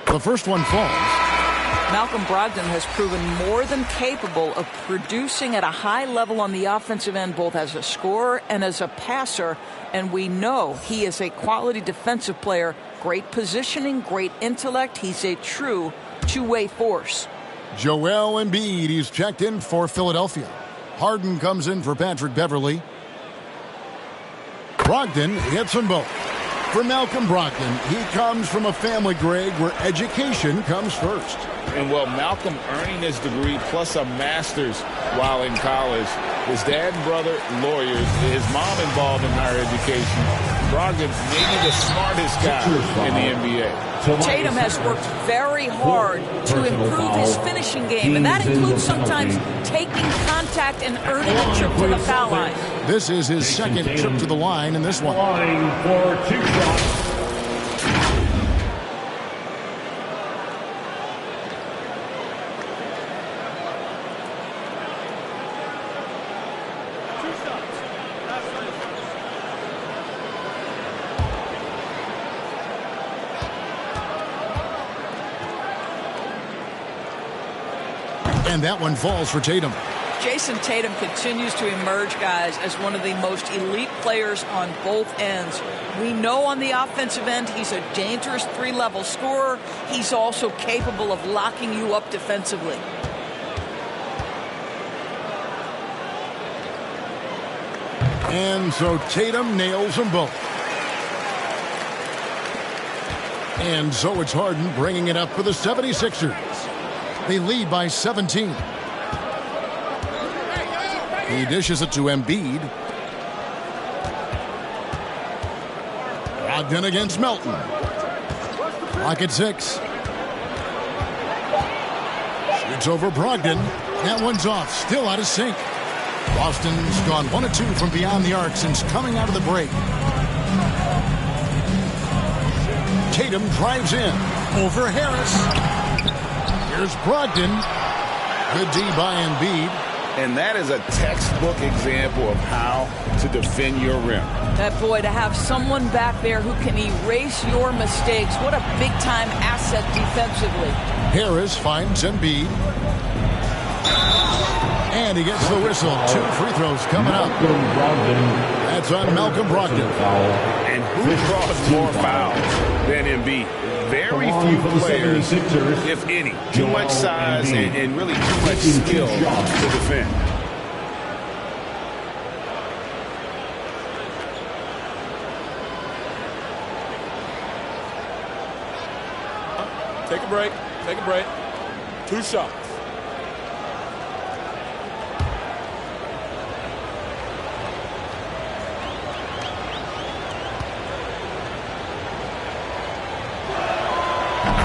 The first one falls. Malcolm Brogdon has proven more than capable of producing at a high level on the offensive end, both as a scorer and as a passer. And we know he is a quality defensive player. Great positioning, great intellect. He's a true two-way force. Joel Embiid, he's checked in for Philadelphia. Harden comes in for Patrick Beverly. Brogdon hits them both. For Malcolm Brogdon, he comes from a family, Greg, where education comes first. And, well, Malcolm earning his degree plus a master's while in college. His dad and brother, lawyers. His mom involved in higher education. Brogdon, maybe the smartest guy in the NBA. Tatum has worked very hard to improve his finishing game, and that includes sometimes taking contact and earning a trip to the foul line. This is his second trip to the line in this one. Line for 2 shots. And that one falls for Tatum. Jason Tatum continues to emerge, guys, as one of the most elite players on both ends. We know on the offensive end he's a dangerous three-level scorer. He's also capable of locking you up defensively. And so Tatum nails them both. And so it's Harden bringing it up for the 76ers. They lead by 17. He dishes it to Embiid. Brogdon against Melton. Clock at 6. Shoots over Brogdon. That one's off. Still out of sync. Boston's gone 1 of 2 from beyond the arc since coming out of the break. Tatum drives in. Over Harris. Here's Brogdon. Good D by Embiid. And that is a textbook example of how to defend your rim. That boy, to have someone back there who can erase your mistakes, what a big-time asset defensively. Harris finds Embiid. And he gets the whistle. 2 free throws coming up. That's on Malcolm Brogdon. And who draws more fouls than Embiid? Very few players, if any. Too much size and really too much skill to defend. Take a break. Take a break. 2 shots.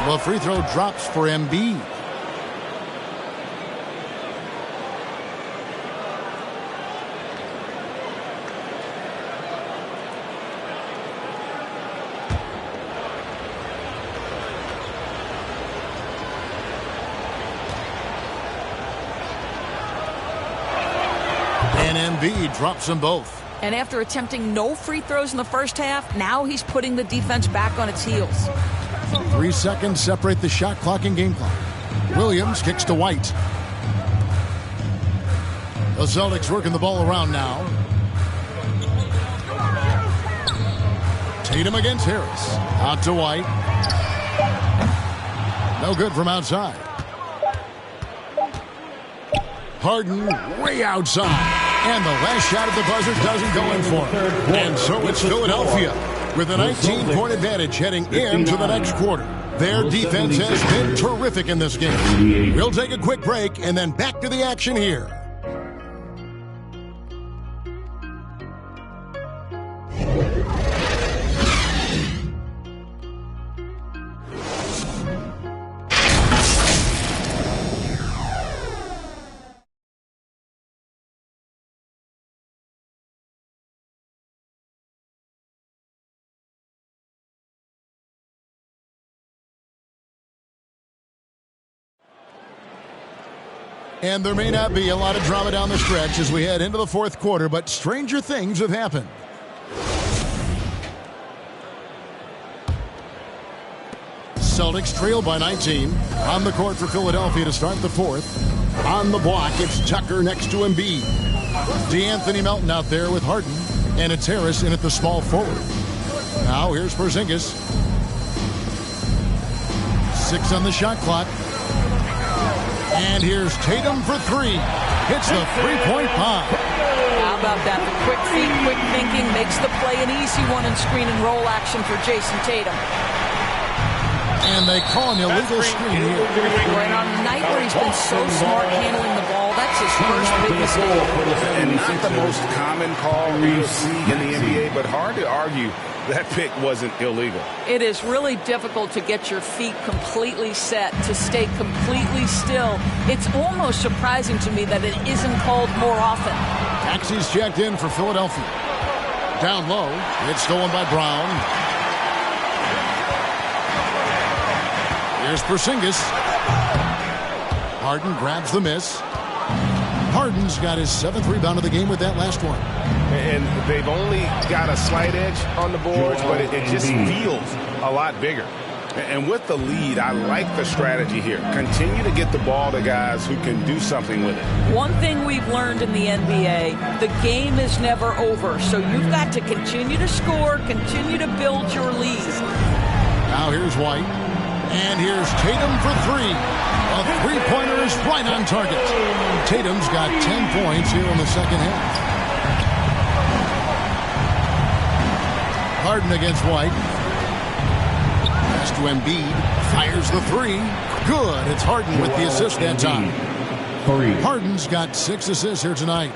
Well, free throw drops for Embiid. And Embiid drops them both. And after attempting no free throws in the first half, now he's putting the defense back on its heels. 3 seconds separate the shot clock and game clock. Williams kicks to White. The Celtics working the ball around now. Tatum against Harris. Out to White. No good from outside. Harden way outside. And the last shot at the buzzer doesn't go in for him. And so it's Philadelphia with a 19-point advantage heading into the next quarter. Their defense has been terrific in this game. We'll take a quick break and then back to the action here. And there may not be a lot of drama down the stretch as we head into the fourth quarter, but stranger things have happened. Celtics trail by 19. On the court for Philadelphia to start the fourth. On the block, it's Tucker next to Embiid. DeAnthony Melton out there with Harden. And it's Harris in at the small forward. Now here's Porzingis. 6 on the shot clock. And here's Tatum for 3. Hits the three-point bomb. How about that? The quick feet, quick thinking makes the play an easy one in screen and roll action for Jason Tatum. And they call an illegal screen here. Right on a night where he's been so smart handling the ball, that's his first big mistake. And not the most common call you see in the NBA, but hard to argue that pick wasn't illegal. It is really difficult to get your feet completely set, to stay completely still. It's almost surprising to me that it isn't called more often. Taxi's checked in for Philadelphia. Down low, it's stolen by Brown. Here's Porzingis. Harden grabs the miss. Harden's got his 7th rebound of the game with that last one. And they've only got a slight edge on the boards, but it just feels a lot bigger. And with the lead, I like the strategy here. Continue to get the ball to guys who can do something with it. One thing we've learned in the NBA, the game is never over. So you've got to continue to score, continue to build your lead. Now here's White. And here's Tatum for three. A three-pointer is right on target. Tatum's got 10 points here in the second half. Harden against White. Pass to Embiid. Fires the three. Good. It's Harden with the assist that time. Harden's got 6 assists here tonight.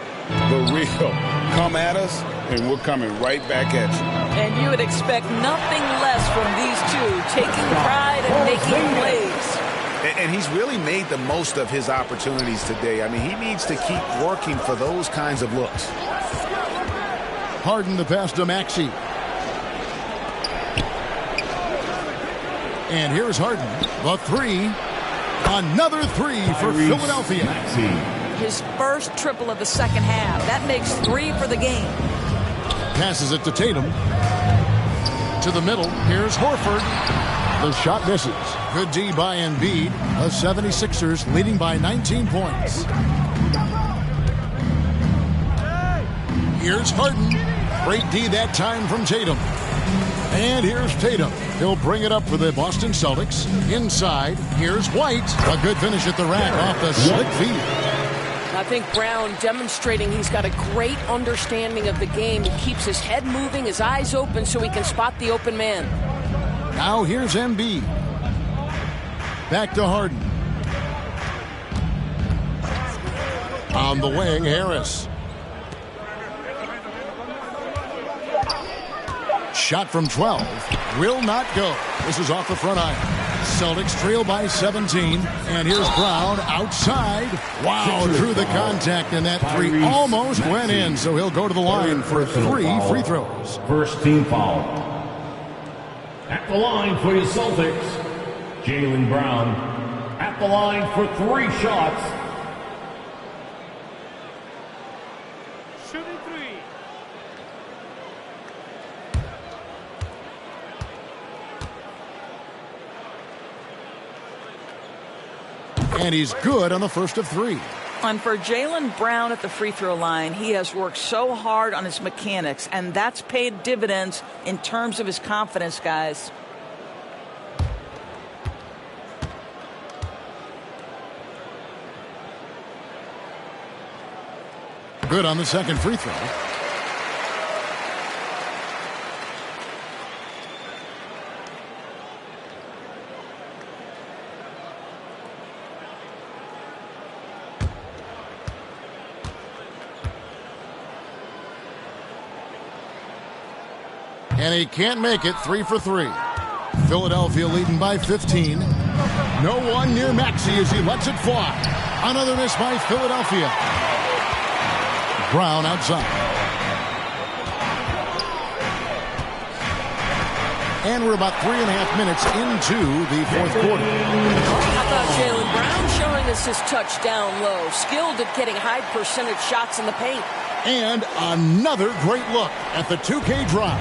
The real. Come at us, and we're coming right back at you. And you would expect nothing less from these two, taking pride and making plays. And he's really made the most of his opportunities today. I mean, he needs to keep working for those kinds of looks. Harden the pass to Maxey. And here's Harden. The three. Another three for Philadelphia. His first triple of the second half. That makes 3 for the game. Passes it to Tatum. To the middle. Here's Horford. The shot misses. Good D by Embiid. The 76ers leading by 19 points. Here's Harden. Great D that time from Tatum. And here's Tatum. He'll bring it up for the Boston Celtics. Inside, here's White. A good finish at the rack off the slick feed. I think Brown demonstrating he's got a great understanding of the game. He keeps his head moving, his eyes open so he can spot the open man. Now here's Embiid. Back to Harden. On the wing, Harris. Shot from 12. Will not go. This is off the front iron. Celtics trail by 17. And here's Brown outside. Wow, drew the contact, and that three almost went in. So he'll go to the line for 3 free throws. First team foul. At the line for your Celtics, Jaylen Brown. At the line for 3 shots. Shooting 3. And he's good on the first of 3. And for Jaylen Brown at the free throw line, he has worked so hard on his mechanics, and that's paid dividends in terms of his confidence, guys. Good on the second free throw. And he can't make it. 3 for 3. Philadelphia leading by 15. No one near Maxey as he lets it fly. Another miss by Philadelphia. Brown outside. And we're about 3.5 minutes into the fourth quarter. I thought Jaylen Brown showing us his touch down low. Skilled at getting high percentage shots in the paint. And another great look at the 2K drive.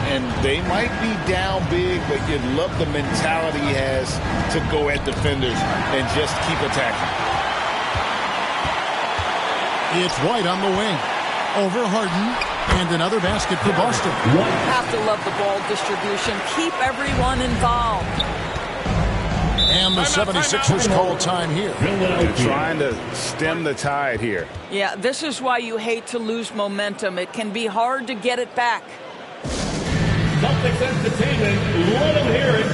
And they might be down big, but you love the mentality he has to go at defenders and just keep attacking. It's White on the wing. Over Harden. And another basket for Boston. You have to love the ball distribution. Keep everyone involved. And the 76ers call time here. They're trying to stem the tide here. Yeah, this is why you hate to lose momentum. It can be hard to get it back. Celtics Entertainment, let them hear it.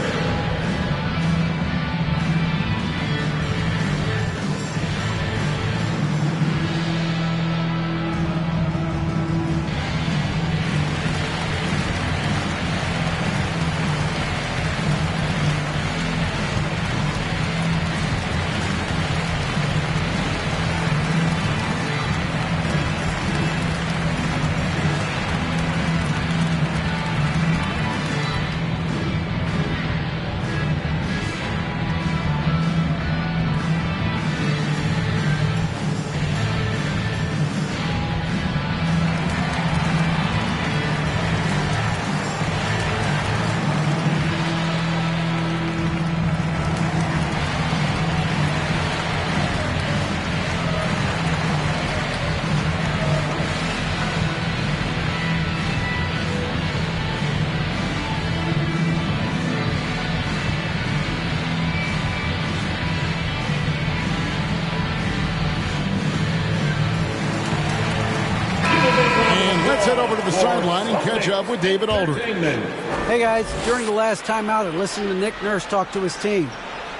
the sideline and catch up with David Aldridge. Hey guys, during the last timeout, I listened to Nick Nurse talk to his team.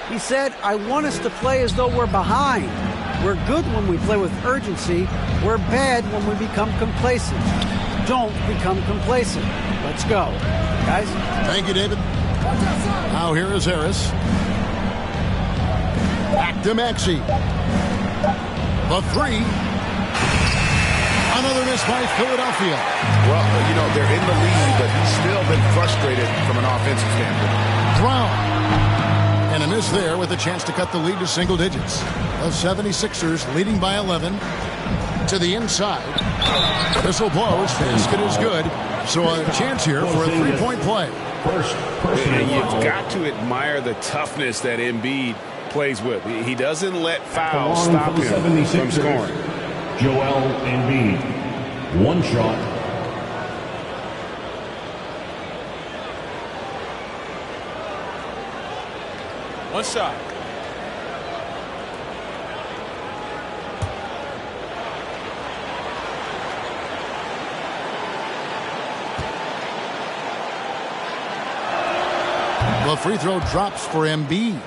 He said, I want us to play as though we're behind. We're good when we play with urgency. We're bad when we become complacent. Don't become complacent. Let's go. Guys? Thank you, David. Now here is Harris. Back to Maxey. The three. Another miss by Philadelphia. Well, you know, they're in the lead, but he's still been frustrated from an offensive standpoint. Brown. And a miss there with a chance to cut the lead to single digits. The 76ers leading by 11 to the inside. Whistle blows. Basket is good. So a chance here for a three-point play. And you've got to admire the toughness that Embiid plays with. He doesn't let fouls stop him from scoring. Joel Embiid. One shot. One shot. The free throw drops for Embiid.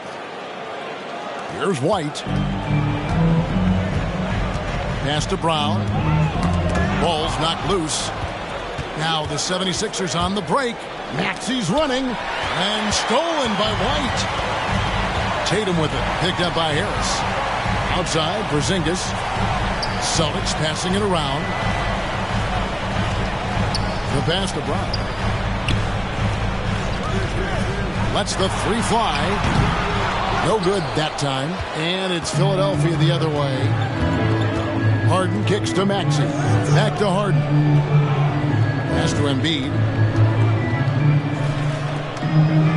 Here's White. Pass to Brown. Ball's knocked loose. Now the 76ers on the break. Maxey's running and stolen by White. Tatum with it. Picked up by Harris. Outside, Porzingis. Celtics passing it around. The pass to Brown. Lets the three fly. No good that time. And it's Philadelphia the other way. Harden kicks to Maxey. Back to Harden. Pass to Embiid.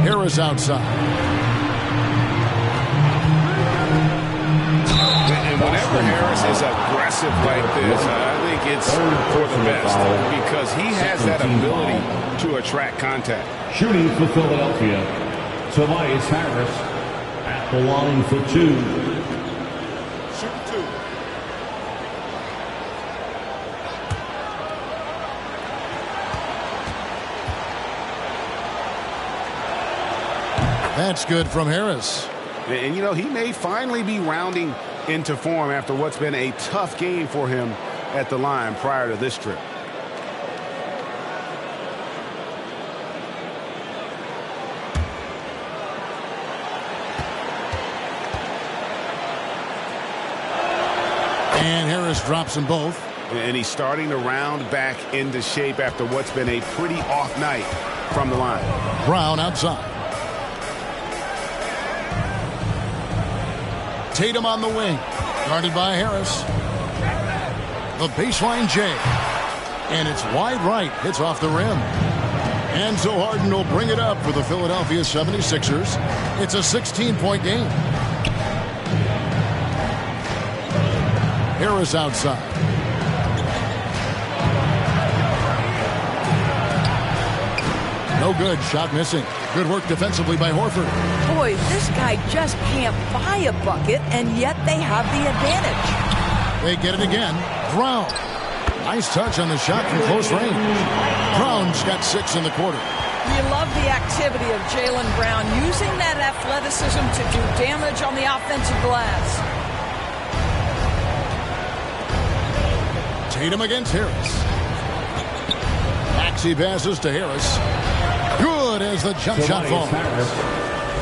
Harris outside. And whenever Harris is aggressive like this, I think it's for the best because he has that ability to attract contact. Shooting for Philadelphia, Tobias Harris at the line for two. Shoot two. That's good from Harris. And, you know, he may finally be rounding into form after what's been a tough game for him at the line prior to this trip. And Harris drops them both. And he's starting to round back into shape after what's been a pretty off night from the line. Brown outside. Tatum on the wing. Guarded by Harris. The baseline J. And it's wide right. Hits off the rim. And so Harden will bring it up for the Philadelphia 76ers. It's a 16-point game. Harris outside. No good. Shot missing. Good work defensively by Horford. Boy, this guy just can't buy a bucket, and yet they have the advantage. They get it again. Brown. Nice touch on the shot from close range. Brown's got 6 in the quarter. You love the activity of Jaylen Brown, using that athleticism to do damage on the offensive glass. Tatum against Harris. Maxey passes to Harris. Good as the jump shot falls.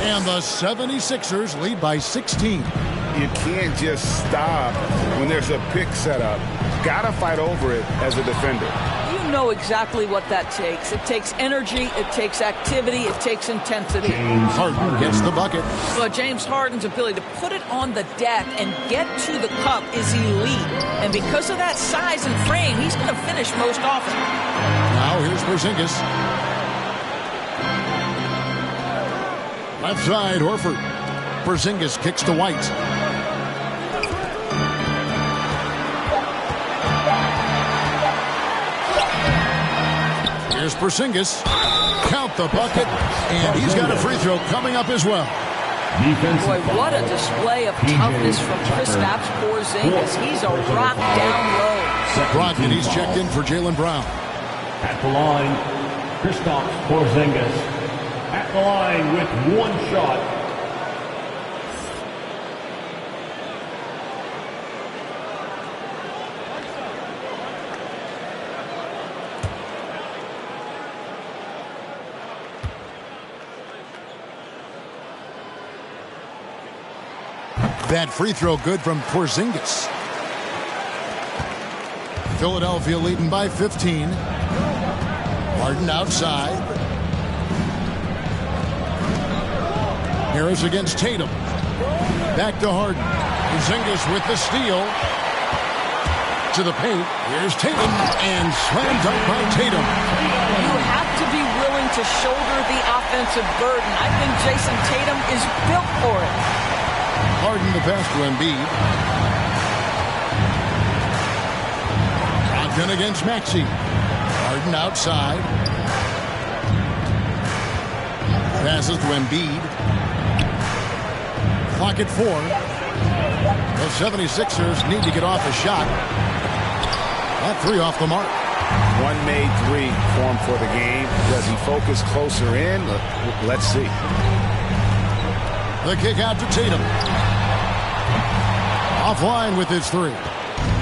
And the 76ers lead by 16. You can't just stop when there's a pick set up. Gotta fight over it as a defender. You know exactly what that takes. It takes energy, it takes activity, it takes intensity. James Harden gets the bucket. Well, James Harden's ability to put it on the deck and get to the cup is elite. And because of that size and frame, he's going to finish most often. Now here's Porzingis. Left side, Horford. Porzingis kicks to White. Here's Porzingis. Count the bucket. And he's got a free throw coming up as well. Boy, what a display of toughness from Kristaps Porzingis. He's a rock down low. Brogdon, he's checked in for Jaylen Brown. At the line, Kristaps Porzingis. At the line with one shot. That free throw good from Porzingis. Philadelphia leading by 15. Harden outside. Harris against Tatum. Back to Harden. Porzingis with the steal. To the paint. Here's Tatum and slam dunk by Tatum. You have to be willing to shoulder the offensive burden. I think Jason Tatum is built for it. Harden the pass to Embiid. Brogdon against Maxey. Harden outside. Passes to Embiid. Clock at 4. The 76ers need to get off a shot. That three off the mark. One made three form for the game. Does he focus closer in? Let's see. The kick out to Tatum. Offline with his three.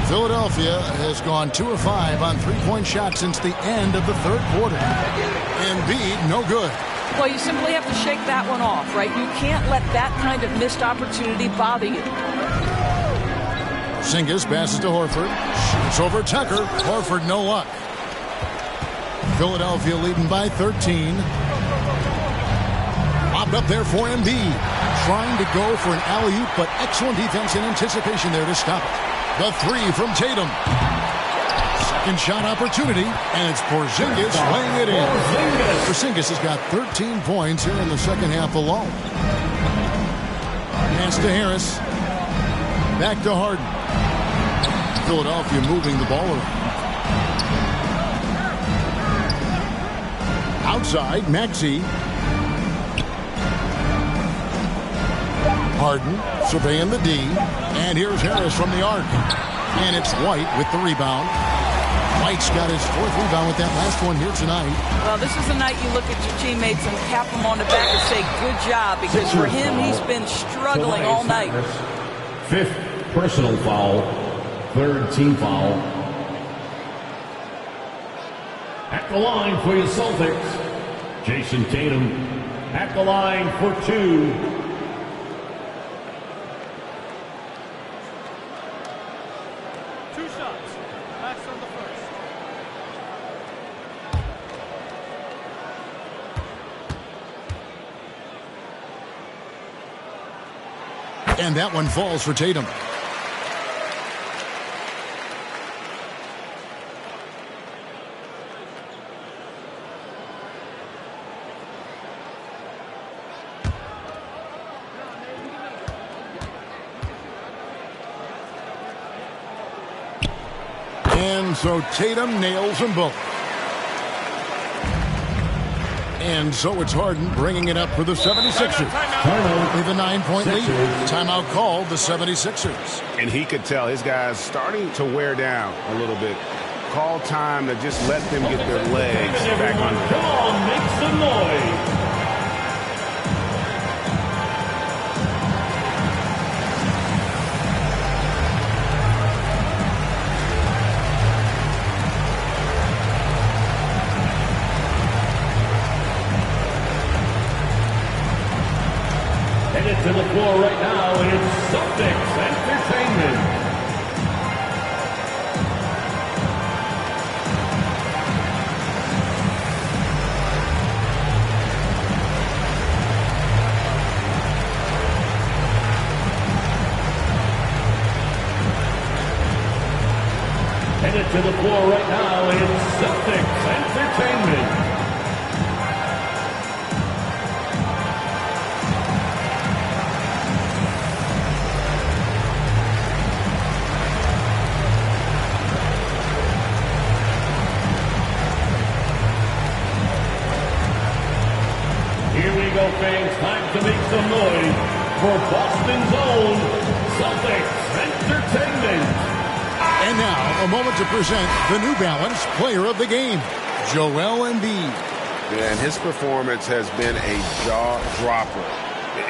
Philadelphia has gone 2 of 5 on three-point shots since the end of the third quarter. Embiid, no good. Well, you simply have to shake that one off, right? You can't let that kind of missed opportunity bother you. Porzingis passes to Horford. Shoots over Tucker. Horford, no luck. Philadelphia leading by 13. Popped up there for Embiid. Trying to go for an alley-oop, but excellent defense and anticipation there to stop it. The three from Tatum. Second shot opportunity, and it's Porzingis laying it in. Porzingis has got 13 points here in the second half alone. Pass to Harris. Back to Harden. Philadelphia moving the ball around. Outside, Maxey. Harden surveying the D. And here's Harris from the arc. And it's White with the rebound. White's got his 4th rebound with that last one here tonight. Well, this is the night you look at your teammates and tap them on the back and say, good job, because for him, he's been struggling all night. 5th personal foul, 3rd team foul. At the line for your Celtics, Jason Tatum. At the line for 2. And that one falls for Tatum. And so Tatum nails them both. And so it's Harden bringing it up for the 76ers. With a 9-point lead. Timeout called the 76ers. And he could tell his guys starting to wear down a little bit. Call time to just let them get their legs back on. Come on, make some noise. To the floor right now, and it's Celtics Entertainment. Headed to the floor right now, and it's Celtics Entertainment. Fans, time to make some noise for Boston's own Celtics Entertainment. And now, a moment to present the New Balance Player of the Game. Joel Embiid. And his performance has been a jaw-dropper.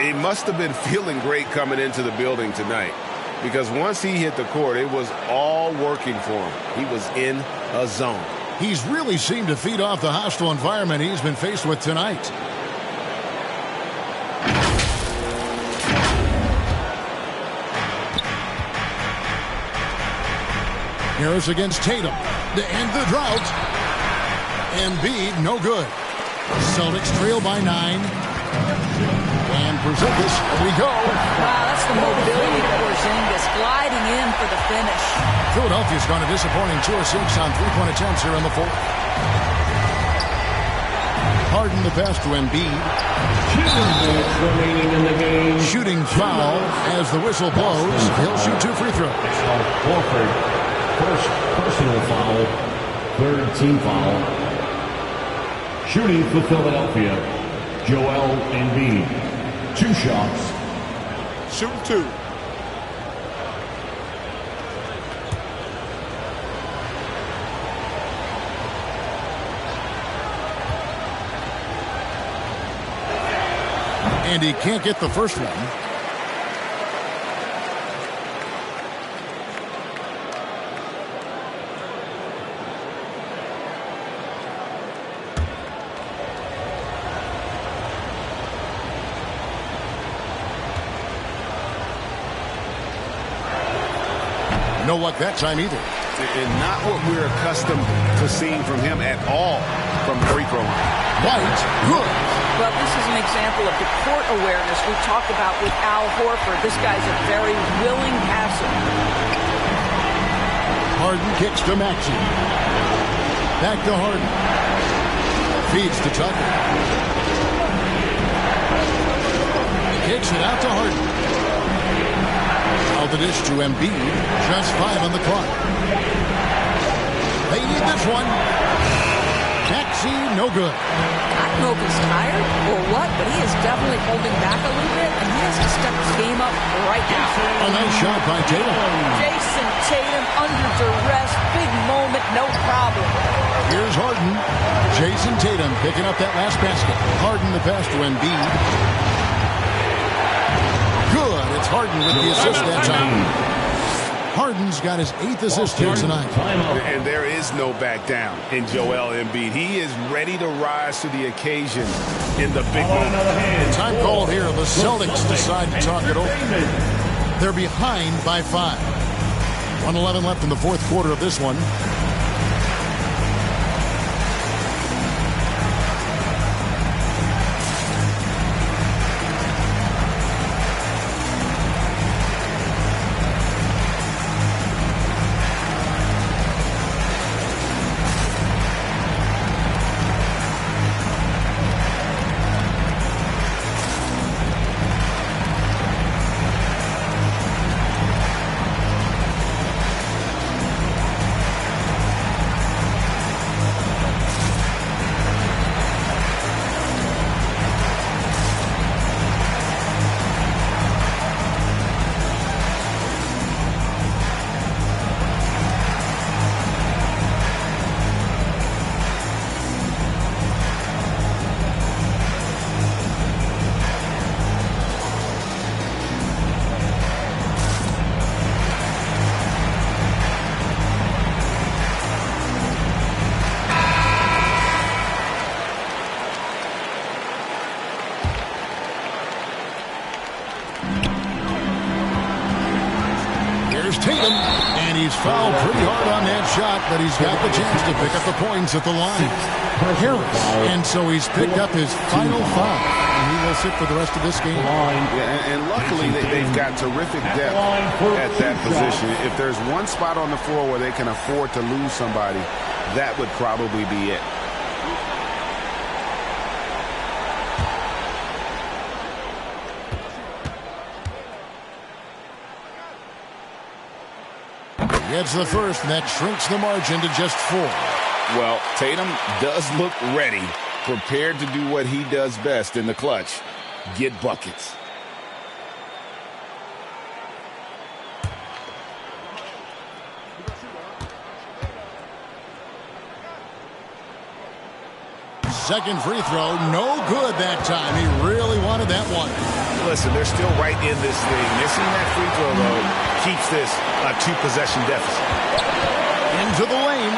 He must have been feeling great coming into the building tonight, because once he hit the court, it was all working for him. He was in a zone. He's really seemed to feed off the hostile environment he's been faced with tonight. Harris against Tatum to end the drought. Embiid, no good. Celtics trail by 9. And Porzingis, here we go. Wow, that's the mobility of Porzingis, gliding in for the finish. Philadelphia's gone a disappointing 2 of 6 on 3-point attempts here in the fourth. Harden the pass to Embiid. 2 minutes remaining in the game. Shooting foul as the whistle blows. He'll shoot 2 free throws. Horford, first personal foul, third team foul. Shooting for Philadelphia, Joel Embiid. 2 shots. Shooting 2. And he can't get the first one. No luck that time either. And not what we're accustomed to seeing from him at all from the free throw line. White, good. Well, this is an example of the court awareness we talked about with Al Horford. This guy's a very willing passer. Harden kicks to Maxey. Back to Harden. Feeds to Tucker. Kicks it out to Harden. Now the dish to Embiid. Just 5 on the clock. They need this one. Maxey, no good. I don't know if he's tired or what, but he is definitely holding back a little bit, and he has to step his game up right now. A nice shot by Tatum. Jason Tatum under duress, big moment, no problem. Here's Harden. Jason Tatum picking up that last basket. Harden the pass to Embiid. Good. It's Harden with the assist that time. Harden's got his 8th assist here tonight. And there is no back down in Joel Embiid. He is ready to rise to the occasion in the big moment. Time called here. The Celtics decide to talk it over. They're behind by 5. 1:11 left in the fourth quarter of this one. Tatum, and he's fouled pretty hard on that shot, but he's got the chance to pick up the points at the line. Harris, and so he's picked up his final foul, and he will sit for the rest of this game. Yeah, and luckily they've got terrific depth at that position. If there's one spot on the floor where they can afford to lose somebody, that would probably be it. Gets the first, and that shrinks the margin to just 4. Well, Tatum does look ready, prepared to do what he does best in the clutch, get buckets. second free throw, no good that time. He really wanted that one. Listen, they're still right in this thing. Missing that free throw, though, keeps this a 2-possession deficit. Into the lane.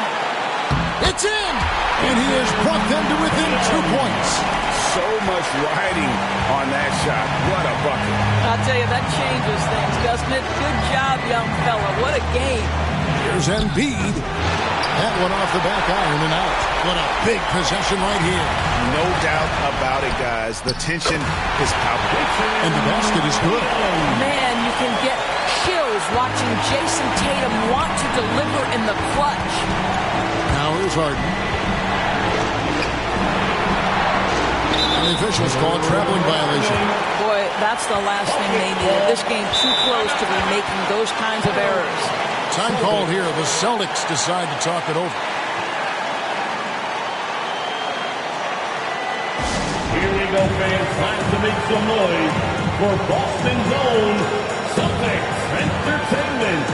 It's in! And he has brought them to within 2 points. So much riding on that shot. What a bucket. I'll tell you, that changes things, doesn't it? Good job, young fella. What a game. Here's Embiid. That one off the back iron and out. What a big possession right here. No doubt about it, guys. The tension is palpable. And the basket is good. Man, you can get chills watching Jason Tatum want to deliver in the clutch. Now here's Harden. And the officials call a traveling violation. Boy, that's the last thing they needed. This game too close to be making those kinds of errors. Time called here. The Celtics decide to talk it over. Here we go, fans. Time to make some noise for Boston's own Celtics Entertainment.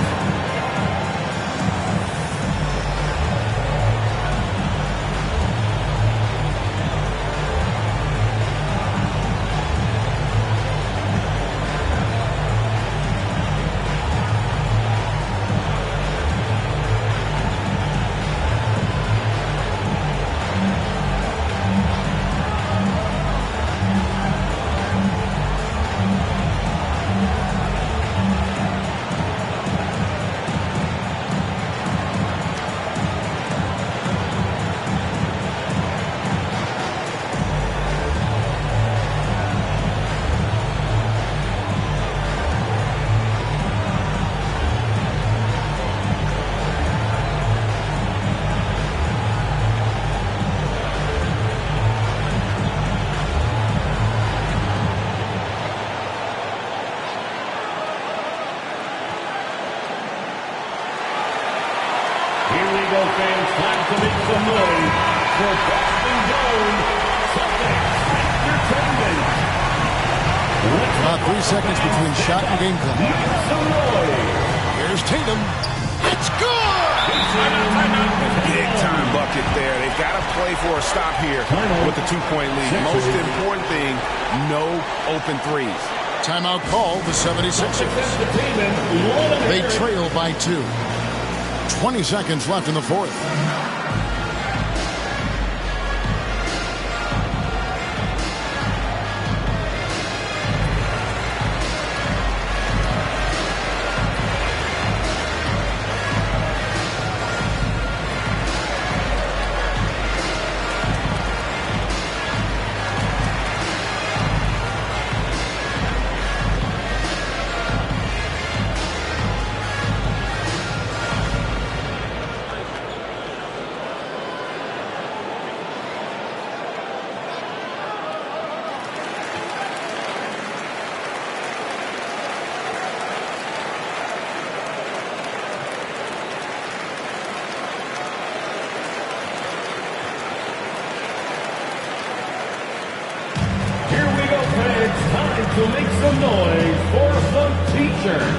About 3 seconds between shot and game clock. Here's Tatum. It's good! Big time bucket there. They've got to play for a stop here with the 2-point lead. Most important thing, no open threes. Timeout call, the 76ers. They trail by 2. 20 seconds left in the fourth. To make some noise for some teachers.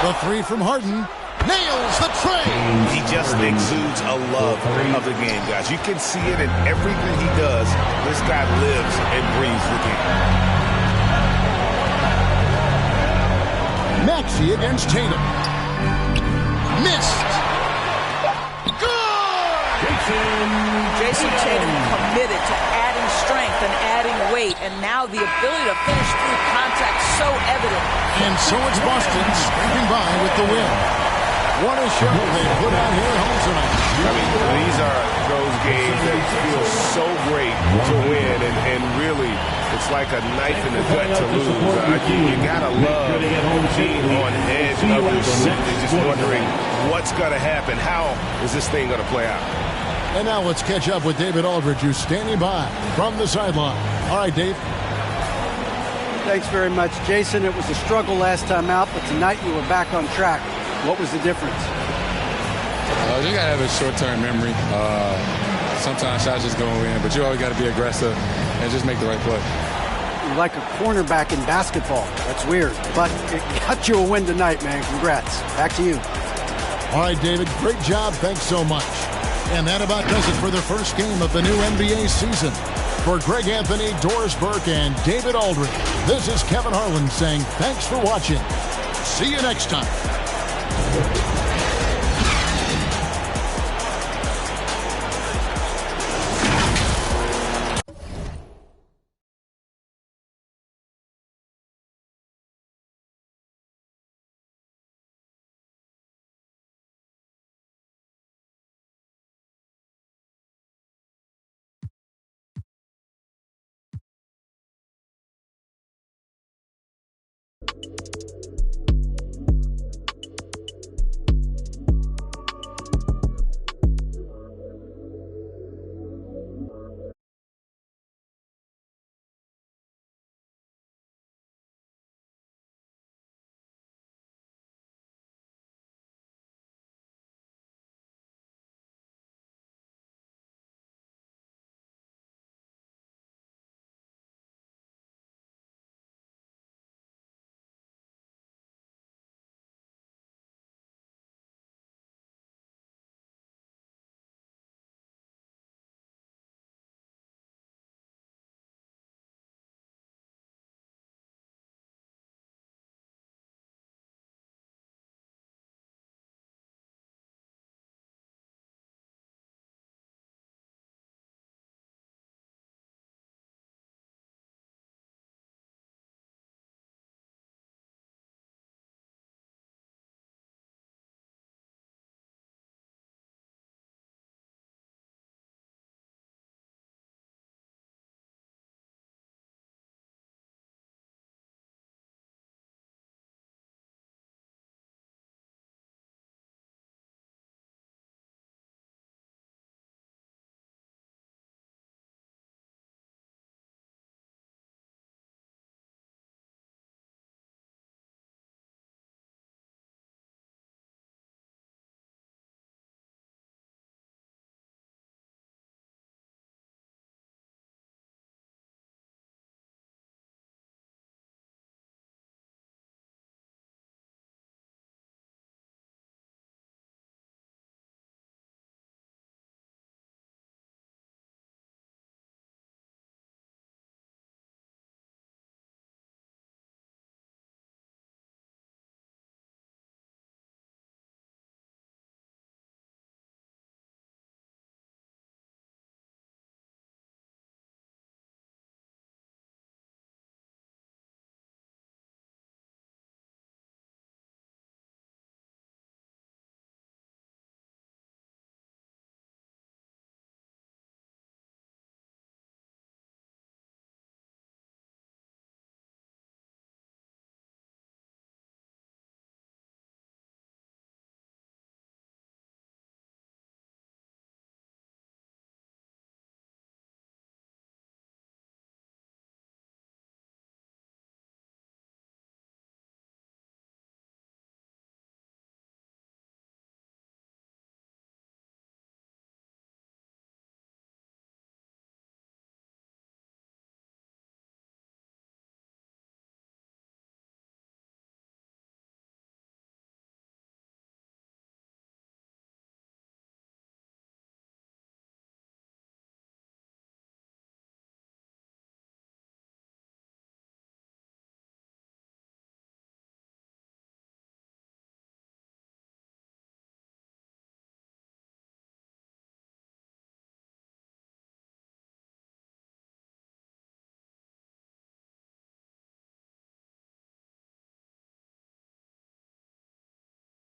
The three from Harden. Nails the tray. He just exudes a love of the game, guys. You can see it in everything he does. This guy lives and breathes the game. Maxey against Tatum. Missed. Good! Jason Tatum committed to adding strength and adding weight, and now the ability to finish through contact so evident. And so it's Boston scraping by with the win. What a show they put out here at home tonight. I mean, these are those games that feel so great to win, and really, it's like a knife in the gut to lose. You gotta love being on edge of your seat and just wondering what's gonna happen. How is this thing gonna play out? And now let's catch up with David Aldridge, who's standing by from the sideline. All right, Dave. Thanks very much, Jason. It was a struggle last time out, but tonight you were back on track. What was the difference? You got to have a short-term memory. Sometimes shots just go in, but you always got to be aggressive and just make the right play. You're like a cornerback in basketball. That's weird, but it got you a win tonight, man. Congrats. Back to you. All right, David, great job. Thanks so much. And that about does it for the first game of the new NBA season. For Greg Anthony, Doris Burke, and David Aldridge, this is Kevin Harlan saying thanks for watching. See you next time.